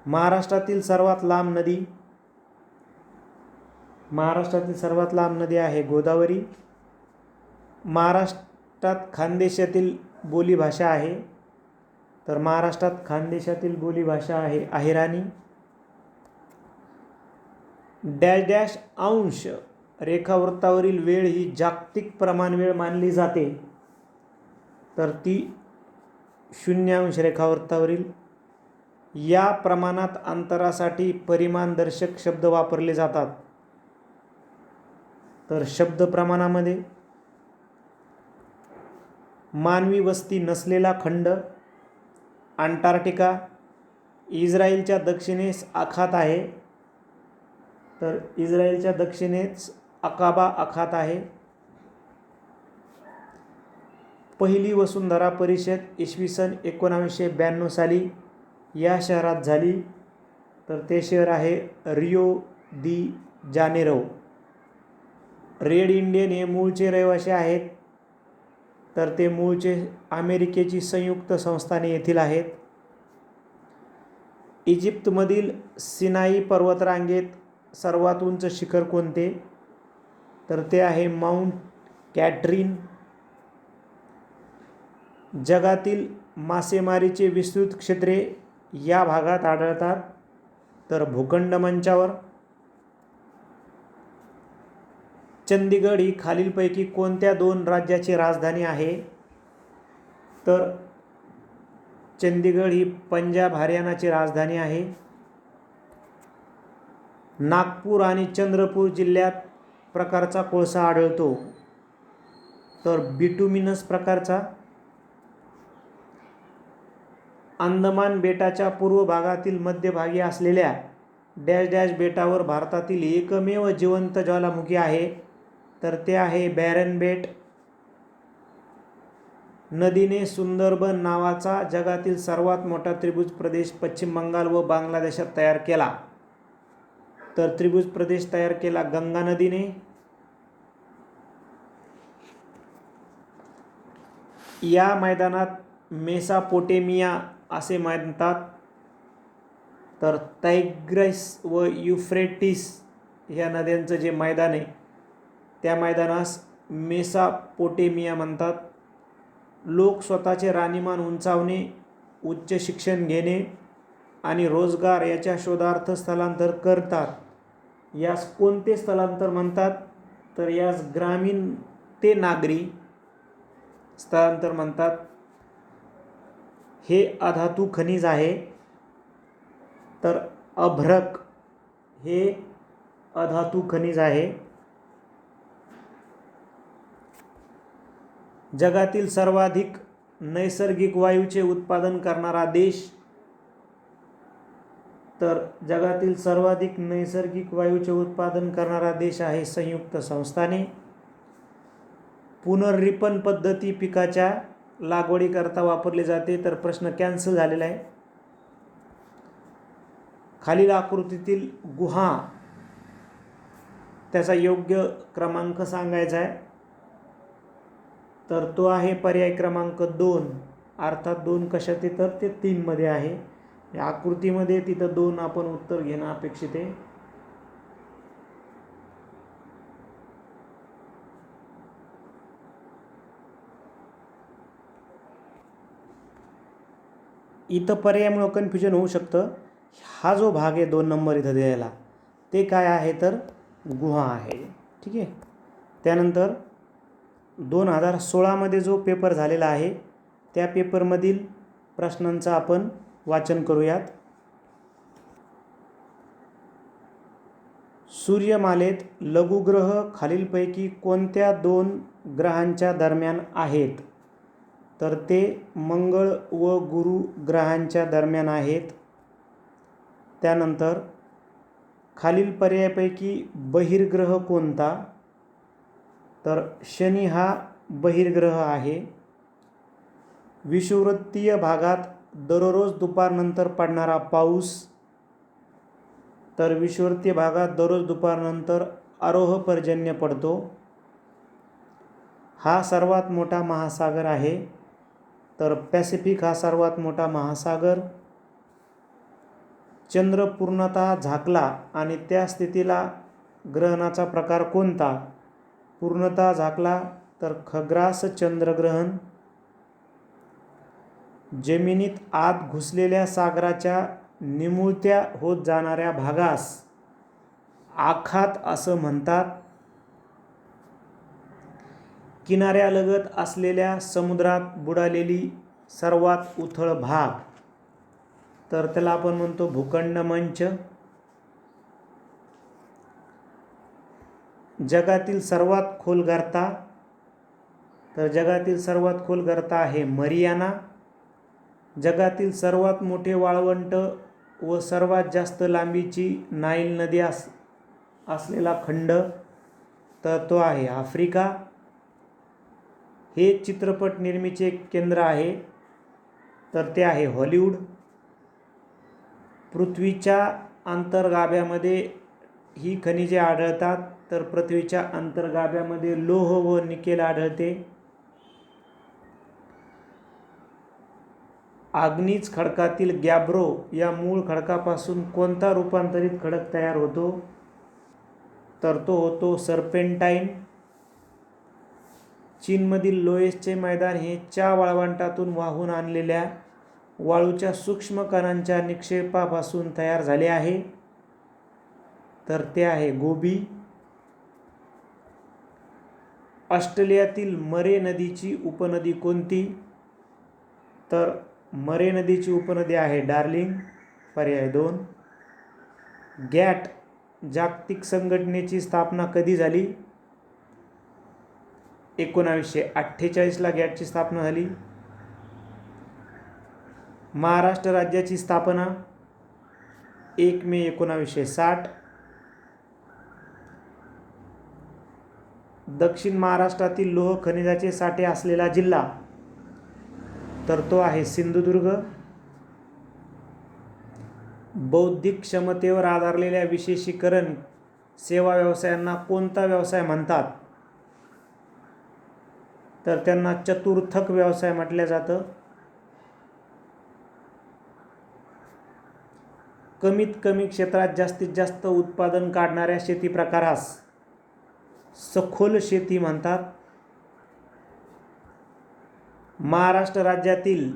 महाराष्ट्रातील सर्वात लांब नदी. महाराष्ट्रातील सर्वात लांब नदी आहे गोदावरी. महाराष्ट्रात खानदेशातील बोलीभाषा आहे तर महाराष्ट्रात खानदेशातील बोलीभाषा आहे अहिराणी. डॅश डॅश अंश रेखावृत्तावरील वेळ ही जागतिक प्रमाणवेळ मानली जाते तर ती 0 रेखावृत्तावरील. या प्रमाणात अंतरासाठी परिमाणदर्शक शब्द वापरले जातात तर शब्द प्रमाणामध्ये. मानवी वस्ती नसलेला खंड अंटार्क्टिका. इस्रायलच्या दक्षिणेस आखात आहे, तर इस्रायलच्या दक्षिणेस अकाबा आखात आहे. पहिली वसुंधरा परिषद इसवी सन 1992 साली या शहरात झाली, तर ते शहर आहे रियो दी जानेरो. रेड इंडियन हे मूळचे रहिवासी आहेत, तर ते मूळचे अमेरिकेची संयुक्त संस्थाने येथील आहेत. इजिप्तमधील सिनाई पर्वतरांगेत सर्वात उंच शिखर कोणते, तर ते आहे माउंट कॅटरीन. जगातील मासेमारीचे विस्तृत क्षेत्रे या भागात आढळतात, तर भूखंड मंचावर. चंदीगड ही खालीलपैकी कोणत्या दोन राज्याची राजधानी आहे, तर चंदीगड ही पंजाब हरियाणाची राजधानी आहे. नागपूर आणि चंद्रपूर जिल्ह्यात प्रकारचा कोळसा आढळतो, तर बिटुमिनस प्रकारचा. अंदमान बेटाच्या पूर्व भागातील मध्यभागी असलेल्या डॅश डॅश बेटावर भारतातील एकमेव जिवंत ज्वालामुखी आहे, तर ते आहे बॅरन बेट. नदीने सुंदरबन नावाचा जगातील सर्वात मोठा त्रिभुज प्रदेश पश्चिम बंगाल व बांगलादेशात तयार केला, तर त्रिभुज प्रदेश तयार केला गंगा नदीने. या मैदानात मेसोपोटेमिया असे म्हणतात, तर टायग्रिस व युफ्रेटिस ह्या नद्यांचं जे मैदान आहे त्या मैदानास मेसोपोटेमिया म्हणतात. लोक स्वतःचे राहणीमान उंचावणे, उच्च शिक्षण घेणे आणि रोजगार याच्या शोधार्थ स्थलांतर करतात. यास कोणते स्थलांतर म्हणतात, तर यास ग्रामीण ते नागरी स्थलांतर म्हणतात. हे अधातू खनिज आहे, तर अभ्रक हे अधातू खनिज आहे. जगातील सर्वाधिक नैसर्गिक वायूचे उत्पादन करणारा देश, तर जगातील सर्वाधिक नैसर्गिक वायूचे उत्पादन करणारा देश आहे संयुक्त संस्थाने. पुनर्रिपन पद्धती पिकाच्या लागवडीकरता वापरली जाते, तर प्रश्न कॅन्सल झालेला आहे. खालील आकृतीतील गुहा त्याचा योग्य क्रमांक सांगायचा आहे, तर तो आहे पर्याय क्रमांक 2. अर्थात 2 कशात आहे, तर ते 3 मध्ये आहे. या आकृतीमध्ये तिथं 2 आपण उत्तर घेणं अपेक्षित आहे. इथं पर्यायामुळे कन्फ्युजन होऊ शकतं. हा जो भाग आहे 2 नंबर इथं द्यायला, ते काय आहे, तर गुहा आहे. ठीक आहे. त्यानंतर 2016 मध्ये जो पेपर झालेला आहे त्या पेपरमधील प्रश्नांचं आपण वाचन करूयात. सूर्यमालेत लघुग्रह खालीलपैकी कोणत्या 2 ग्रहांच्या दरम्यान आहेत, तर ते मंगळ व गुरु ग्रहांच्या दरम्यान आहेत. त्यानंतर खालील पर्यायापैकी बहिर्ग्रह कोणता, तर शनी हा बहिर्ग्रह आहे. विषुववृत्तीय भागात दररोज दुपारनंतर पडणारा पाऊस, तर विषुववृत्तीय भागात दररोज दुपारनंतर आरोह पर्जन्य पडतो. हा सर्वात मोठा महासागर आहे, तर पॅसिफिक हा सर्वात मोठा महासागर. चंद्र पूर्णतः झाकला आणि त्या स्थितीला ग्रहणाचा प्रकार कोणता, पूर्णतः झाकला तर खग्रास चंद्रग्रहण. जमिनीत आत घुसलेल्या सागराच्या निमुळत्या होत जाणाऱ्या भागास आखात असं म्हणतात. किनाऱ्यालगत असलेल्या समुद्रात बुडालेली सर्वात उथळ भाग, तर त्याला आपण म्हणतो भूखंड मंच. जगातील सर्वात खोल गर्ता, तर जगातील सर्वात खोल गर्त आहे मरियाना. जगातील सर्वात मोठे वाळवंट व सर्वात जास्त लांबीची नाईल नदी असलेला खंड, तर तो आहे आफ्रिका. हे चित्रपट निर्मितीचे केंद्र आहे, तर ते आहे हॉलिवूड. पृथ्वीच्या अंतर्गाभ्यामध्ये ही खनिजे आढळतात, तर पृथ्वीच्या अंतर्गाभ्यामध्ये लोह व निकेल आढळते. आग्नेय खडकातील गॅब्रो या मूळ खडकापासून कोणता रूपांतरित खडक तयार होतो, तर तो होतो सर्पेंटाईन. चीनमधील लोएसचे मैदान हे च्या वाळवंटातून वाहून आणलेल्या वाळूच्या सूक्ष्म कणांच्या निक्षेपापासून तयार झाले आहे, तर ते आहे गोबी. ऑस्ट्रेलियातील मरे नदीची उपनदी कोणती, तर मरे नदीची उपनदी आहे डार्लिंग, पर्याय 2. गॅट जागतिक संघटनेची स्थापना कधी झाली, 1948ला गॅटची स्थापना झाली. महाराष्ट्र राज्याची स्थापना 1 मे 1960. दक्षिण महाराष्ट्रातील लोह खनिजाचे साठे असलेला जिल्हा, तर तो आहे सिंधुदुर्ग. बौद्धिक क्षमतेवर आधारलेल्या विशेषीकरण सेवा व्यवसायांना कोणता व्यवसाय म्हणतात, तर त्यांना चतुर्थक व्यवसाय म्हटलं जातं. कमीत कमी क्षेत्रात जास्तीत जास्त उत्पादन काढणाऱ्या शेती प्रकारास सखोल शेती म्हणतात. महाराष्ट्र राज्यातील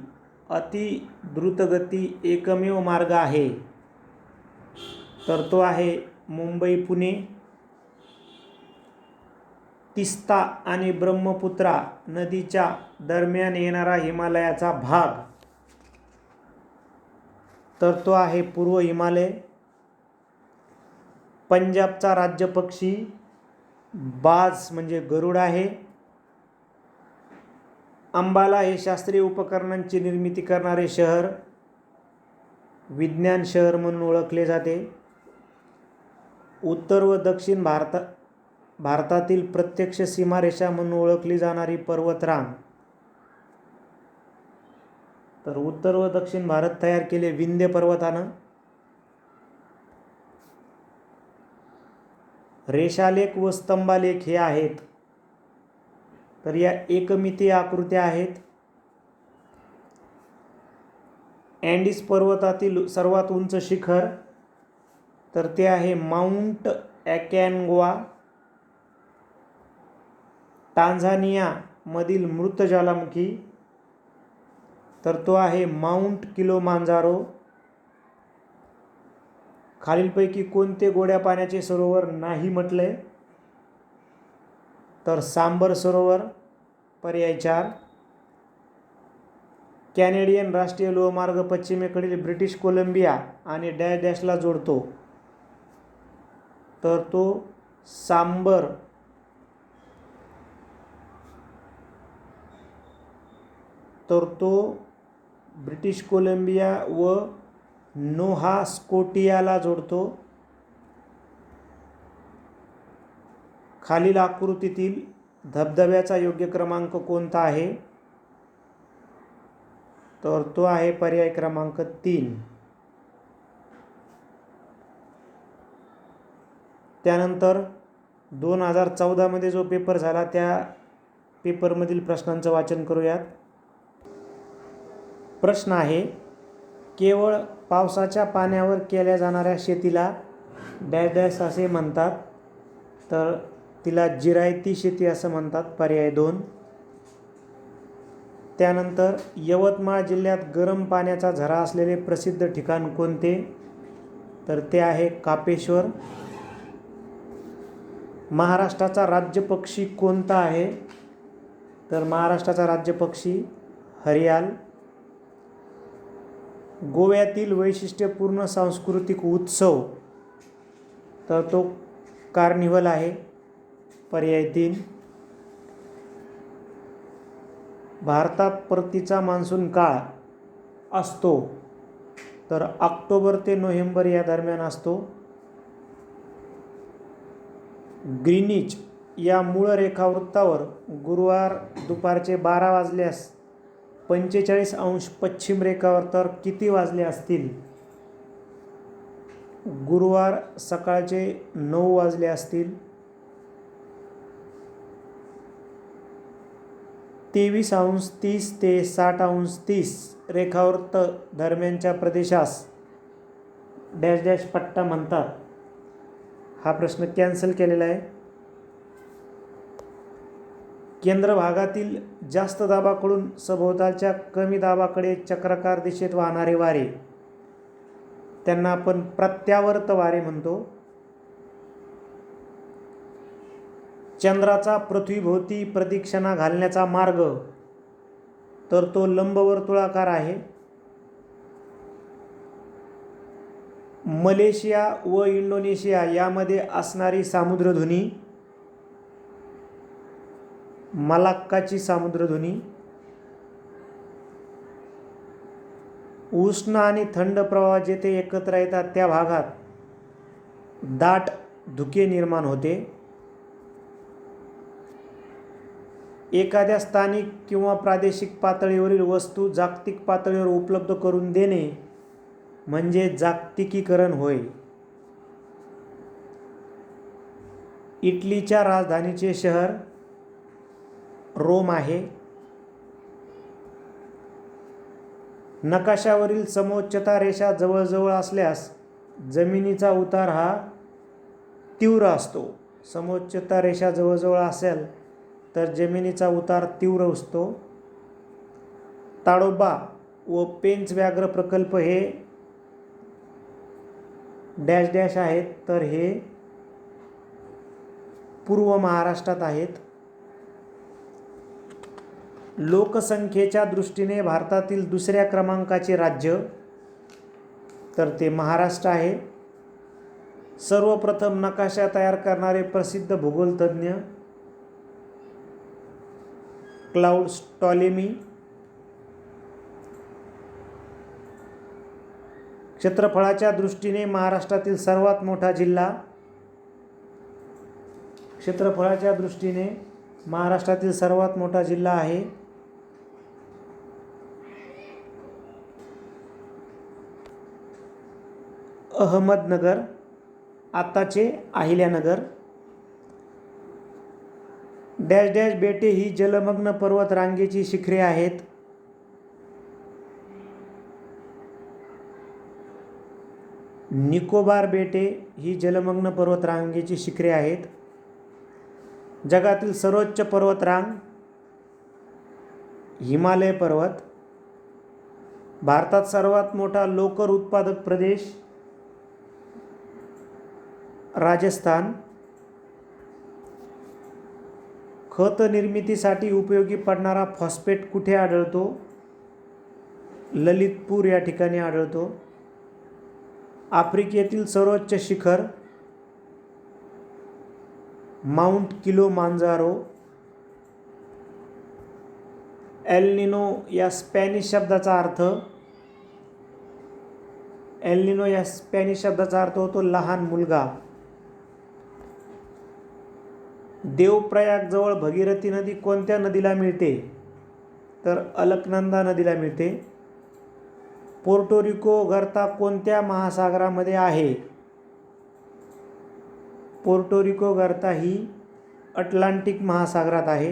अति द्रुतगती एकमेव मार्ग आहे, तर तो आहे मुंबई पुणे. तिस्ता आणि ब्रह्मपुत्रा नदीच्या दरम्यान येणारा हिमालयाचा भाग, तर तो आहे पूर्व हिमालय. पंजाबचा राज्य पक्षी बाज म्हणजे गरुड आहे. अंबाला हे शास्त्रीय उपकरणांची निर्मिती करणारे शहर विज्ञान शहर म्हणून ओळखले जाते. उत्तर व दक्षिण भारतातील प्रत्यक्ष सीमारेषा म्हणून ओळखली जाणारी पर्वतरांग, तर उत्तर व दक्षिण भारत तयार केले विंध्य पर्वतानं. रेषालेख व स्तंभालेख हे आहेत, तर या एकमितीय आकृत्या आहेत. अँडीज पर्वतातील सर्वात उंच शिखर, तर ते आहे माउंट अकॉन्ग्वा. टांझानिया मधील मृत ज्वालामुखी, तर तो आहे माउंट किलोमांजारो. खालीलपैकी कोणते गोड्या पाण्याचे सरोवर नाही म्हटले, तर सांबर सरोवर, पर्याय 4. कॅनेडियन राष्ट्रीय लोहमार्ग पश्चिमेकडील ब्रिटिश कोलंबिया आणि डॅश डॅशला जोडतो, तर तो सांबर. तर तो ब्रिटिश कोलंबिया व नोव्हा स्कोटियाला जोडतो. खालील आकृतीतील धबधब्याचा योग्य क्रमांक कोणता आहे, तर तो आहे पर्याय क्रमांक 3. त्यानंतर 2014 मध्ये जो पेपर झाला त्या पेपरमधील प्रश्नांचं वाचन करूयात. प्रश्न आहे, केवळ पावसाच्या पाण्यावर केल्या जाणाऱ्या शेतीला डॅश डॅश असे म्हणतात, तर तिला जिरायती शेती असं म्हणतात, पर्याय 2. त्यानंतर यवतमाळ जिल्ह्यात गरम पाण्याचा झरा असलेले प्रसिद्ध ठिकाण कोणते, तर ते आहे कापेश्वर. महाराष्ट्राचा राज्य पक्षी कोणता आहे, तर महाराष्ट्राचा राज्य पक्षी हरियाल. गोव्यातील वैशिष्ट्यपूर्ण सांस्कृतिक उत्सव, तर तो कार्निव्हल आहे, पर्याय 3. भारतात परतीचा मान्सून काळ असतो तर ऑक्टोबर ते नोव्हेंबर या दरम्यान असतो. ग्रीनिच या मूळ रेखावृत्तावर गुरुवार दुपारचे 12 वाजल्यास 45 अंश पश्चिम रेखावृत्तावर किती वाजले असतील? गुरुवार सकाळचे 9 वाजले असतील. 23 अंश 30 ते 60 अंश 30 रेखावृत्त दरम्यानच्या प्रदेशास डॅश डॅश पट्टा म्हणतात. हा प्रश्न कॅन्सल केलेला आहे. केंद्र भागातील जास्त दाबाकडून सभोवतालच्या कमी दाबाकडे चक्राकार दिशेत वाहणारे वारे त्यांना आपण प्रत्यावर्त वारे म्हणतो. चंद्राचा पृथ्वीभोवती प्रदक्षिणा घालण्याचा मार्ग तर तो लंबवर्तुळाकार आहे. मलेशिया व इंडोनेशिया यामध्ये असणारी सामुद्रधुनी मलाक्काची सामुद्रधुनी. उष्ण आणि थंड प्रवाह जेथे एकत्र येतात त्या भागात दाट धुके निर्माण होते. एखाद्या स्थानिक किंवा प्रादेशिक पातळीवरील वस्तू जागतिक पातळीवर उपलब्ध करून देणे म्हणजे जागतिकीकरण होय. इटलीच्या राजधानीचे शहर रोम आहे. नकाशावरील समोच्चता रेषा जवळजवळ असल्यास जमिनीचा उतार हा तीव्र असतो. समोच्चता रेषा जवळजवळ असेल तर जमिनीचा उतार तीव्र असतो. ताडोबा व पेंच व्याघ्र प्रकल्प हे डॅश डॅश आहेत तर हे पूर्व महाराष्ट्रात आहेत. लोकसंख्येच्या दृष्टीने भारतातील दुसऱ्या क्रमांकाचे राज्य तर ते महाराष्ट्र आहे. सर्वप्रथम नकाशा तयार करणारे प्रसिद्ध भूगोलतज्ञ क्लाउड टॉलेमी. क्षेत्रफळाच्या दृष्टीने महाराष्ट्रातील सर्वात मोठा जिल्हा क्षेत्रफळाच्या दृष्टीने महाराष्ट्रातील सर्वात मोठा जिल्हा आहे अहमदनगर, आताचे अहिल्यानगर. डॅश डॅश बेटे ही जलमग्न पर्वत रांगेची शिखरे आहेत. निकोबार बेटे ही जलमग्न पर्वत रांगेची शिखरे आहेत. जगातील सर्वोच्च पर्वतरांग हिमालय पर्वत. भारतात सर्वात मोठा लोकर उत्पादक प्रदेश राजस्थान. खत निर्मितीसाठी उपयोगी पडणारा फॉस्फेट कुठे आढळतो? ललितपूर या ठिकाणी आढळतो. आफ्रिकेतील सर्वोच्च शिखर माउंट किलोमांजारो. एल निनो या स्पॅनिश शब्दाचा अर्थ होतो लहान मुलगा. देवप्रयागजवळ भगीरथी नदी कोणत्या नदीला मिळते? तर अलकनंदा नदीला मिळते. पोर्टोरिको गर्ता कोणत्या महासागरामध्ये आहे? पोर्टोरिको गर्ता ही अटलांटिक महासागरात आहे.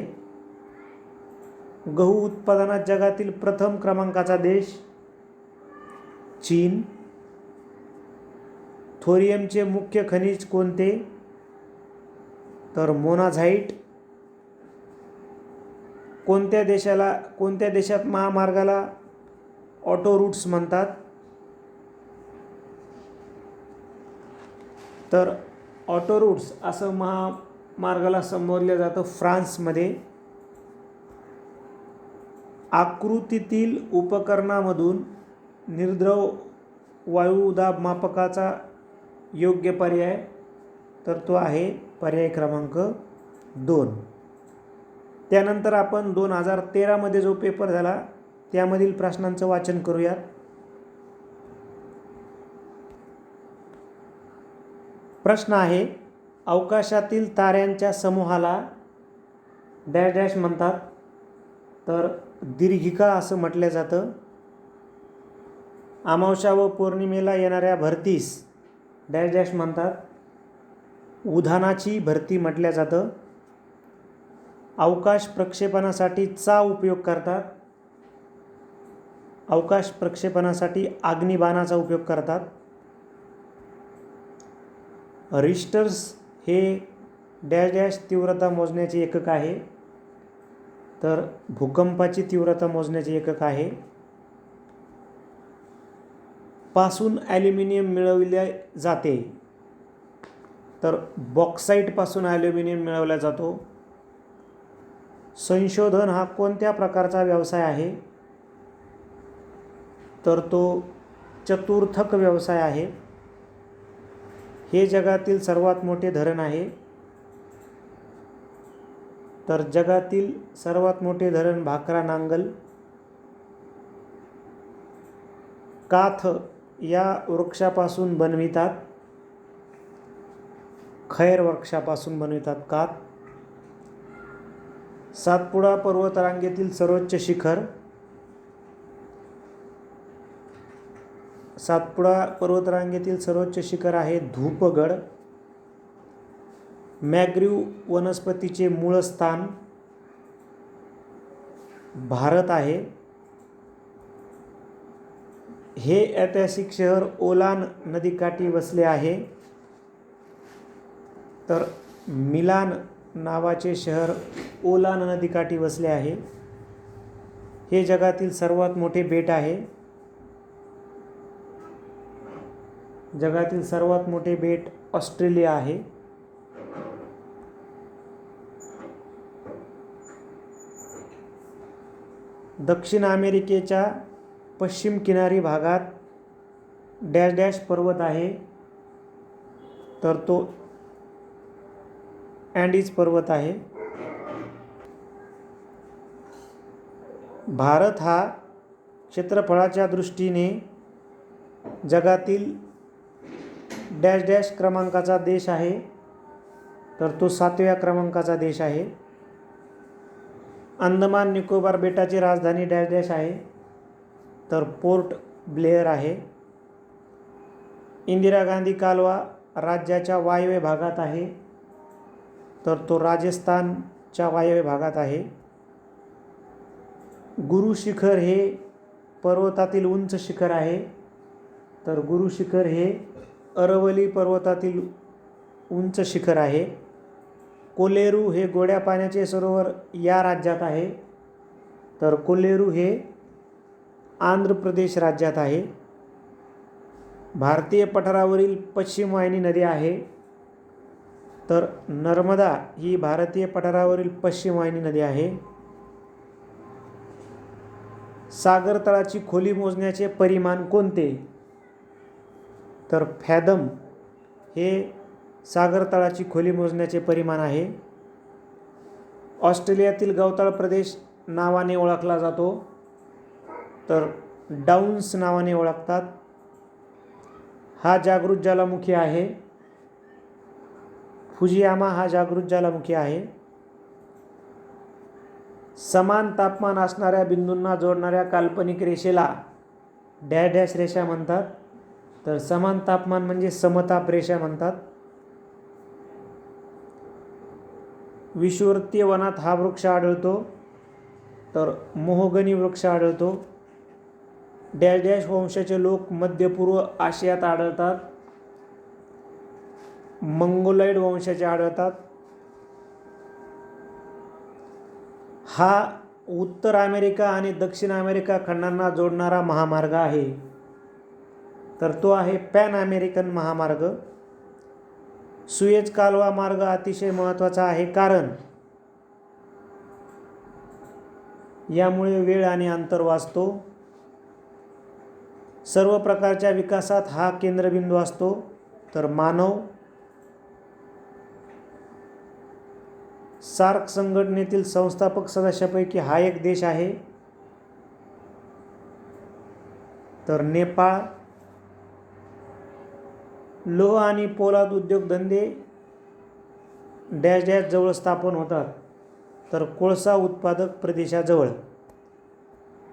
गहू उत्पादनात जगातील प्रथम क्रमांकाचा देश चीन. थोरियमचे मुख्य खनिज कोणते? तर मोनाझाईट. कोणत्या देशात महामार्गाला ऑटो रूट्स म्हणतात? तर ऑटो रूट्स असं महामार्गाला संबोधलं जातं फ्रान्समध्ये. आकृतीतील उपकरणामधून निर्द्रव वायुदाब मापकाचा योग्य पर्याय तर तो आहे पर्याय क्रमांक 2. त्यानंतर आपण 2013मध्ये जो पेपर झाला त्यामधील प्रश्नांचं वाचन करूयात. प्रश्न आहे, अवकाशातील ताऱ्यांच्या समूहाला डॅश डॅश म्हणतात. तर दीर्घिका असं म्हटलं जातं. अमावस्या व पौर्णिमेला येणाऱ्या भरतीस डॅश डॅश म्हणतात. उधाणाची भरती म्हटलं जातं. अवकाश प्रक्षेपणासाठी चा उपयोग करतात. अवकाश प्रक्षेपणासाठी अग्निबाणाचा उपयोग करतात. रिश्टर्स हे डॅश डॅश तीव्रता मोजण्याचे एकक आहे. तर भूकंपाची तीव्रता मोजण्याचे एकक आहे. पासून ॲल्युमिनियम मिळवले जाते. तर बॉक्साईटपासून ॲल्युमिनियम मिळवला जातो. संशोधन हा कोणत्या प्रकारचा व्यवसाय आहे? तर तो चतुर्थक व्यवसाय आहे. हे जगातील सर्वात मोठे धरण आहे. तर जगातील सर्वात मोठे धरण भाकरा नांगल. काथ या वृक्षापासून बनवितात. खैर वृक्षापासून बनवितात काथ. सातपुडा पर्वतरांगेतील सर्वोच्च शिखर. सातपुडा पर्वतरांगेतील सर्वोच्च शिखर आहे धूपगड. मॅग्रीव वनस्पतीचे मूळ स्थान भारत आहे. हे ऐतिहासिक शहर ओलान नदीकाठी वसले आहे. तर मिलान नावाचे शहर ओलान नदीकाठी वसले आहे. हे जगातील सर्वात मोठे बेट आहे. जगातील सर्वात मोठे बेट ऑस्ट्रेलिया आहे. दक्षिण अमेरिकेच्या पश्चिम किनारी भागात डॅश डॅश पर्वत आहे. तर तो अँडीज पर्वत आहे. भारत हा क्षेत्रफळाच्या दृष्टीने जगातील डॅश डॅश क्रमांकाचा देश आहे. तर तो 7व्या क्रमांकाचा देश आहे. अंदमान निकोबार बेटाची राजधानी डॅश डॅश आहे. तर पोर्ट ब्लेअर आहे. इंदिरा गांधी कालवा राज्याच्या वायव्य भागात आहे. तर तो राजस्थानच्या वायव्य भागात आहे. गुरु शिखर हे पर्वतातील उंच शिखर आहे. तर गुरु शिखर हे अरवली पर्वतातील उंच शिखर आहे. कोलेरू हे गोड्या पाण्याचे सरोवर या राज्यात आहे. तर कोलेरू हे आंध्र प्रदेश राज्यात आहे. भारतीय पठारावरील पश्चिम वाहिनी नदी आहे. तर नर्मदा ही भारतीय पठारावरील पश्चिम वाहिनी नदी आहे. सागर तळाची खोली मोजण्याचे परिमाण कोणते? तर फॅदम हे सागर तळाची खोली मोजण्याचे परिमाण आहे. ऑस्ट्रेलियातील गवताळ प्रदेश नावाने ओळखला जातो. तर डाऊन्स नावाने ओळखतात. हा जागृत ज्वालामुखी आहे. फुजियामा हा जागृत ज्वालामुखी आहे. समान तापमान असणाऱ्या बिंदूंना जोडणाऱ्या काल्पनिक रेषेला डॅश डॅश रेषा म्हणतात. तर समान तापमान म्हणजे समताप रेषा म्हणतात. विषुववृत्तीय वनात हा वृक्ष आढळतो. तर मोहगनी वृक्ष आढळतो. डॅश डॅश वंशाचे लोक मध्य पूर्व आशियात आढळतात. मंगोलॉइड वंशाचे आढळतात. हा उत्तर अमेरिका आणि दक्षिण अमेरिका खंडांना जोडणारा महामार्ग आहे. तर तो आहे पॅन अमेरिकन महामार्ग. सुएज कालवा मार्ग अतिशय महत्त्वाचा आहे, कारण यामुळे वेळ आणि अंतर वाचतो. सर्व प्रकारच्या विकासात हा केंद्रबिंदू असतो. तर मानव सार्क संघटनेतील संस्थापक सदस्यापैकी हा एक देश आहे तर नेपाळ. लोह आणि पोलाद उद्योगधंदे डॅश डॅश जवळ स्थापन होतात तर कोळसा उत्पादक प्रदेशाजवळ.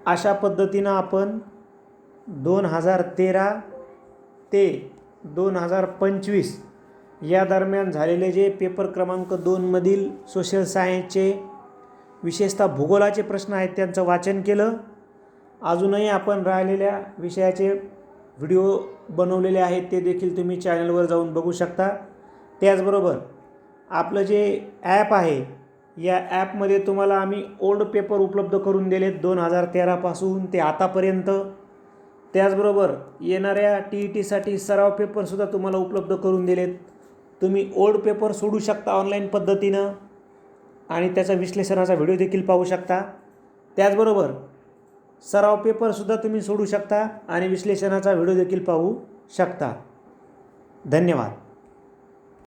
अशा पद्धतीनं आपण 2013 ते 2025 या दरम्यान झालेले जे पेपर क्रमांक 2 मधील सोशल सायन्सचे विशेषतः भूगोलाचे प्रश्न आहेत त्यांचं वाचन केलं. अजूनही आपण राहिलेल्या विषयाचे व्हिडिओ बनवलेले आहेत ते देखील तुम्ही चॅनलवर जाऊन बघू शकता. त्याचबरोबर आपलं जे ॲप आहे या ॲपमध्ये तुम्हाला आम्ही ओल्ड पेपर उपलब्ध करून दिलेत 2013 पासून ते आतापर्यंत. त्याचबरोबर येणाऱ्या TETसाठी सराव पेपरसुद्धा तुम्हाला उपलब्ध करून दिलेत. तुम्ही ओल्ड पेपर सोडू शकता ऑनलाईन पद्धतीनं आणि त्याचा विश्लेषणाचा व्हिडिओ देखील पाहू शकता. त्याचबरोबर सराव पेपरसुद्धा तुम्ही सोडू शकता आणि विश्लेषणाचा व्हिडिओ देखील पाहू शकता. धन्यवाद.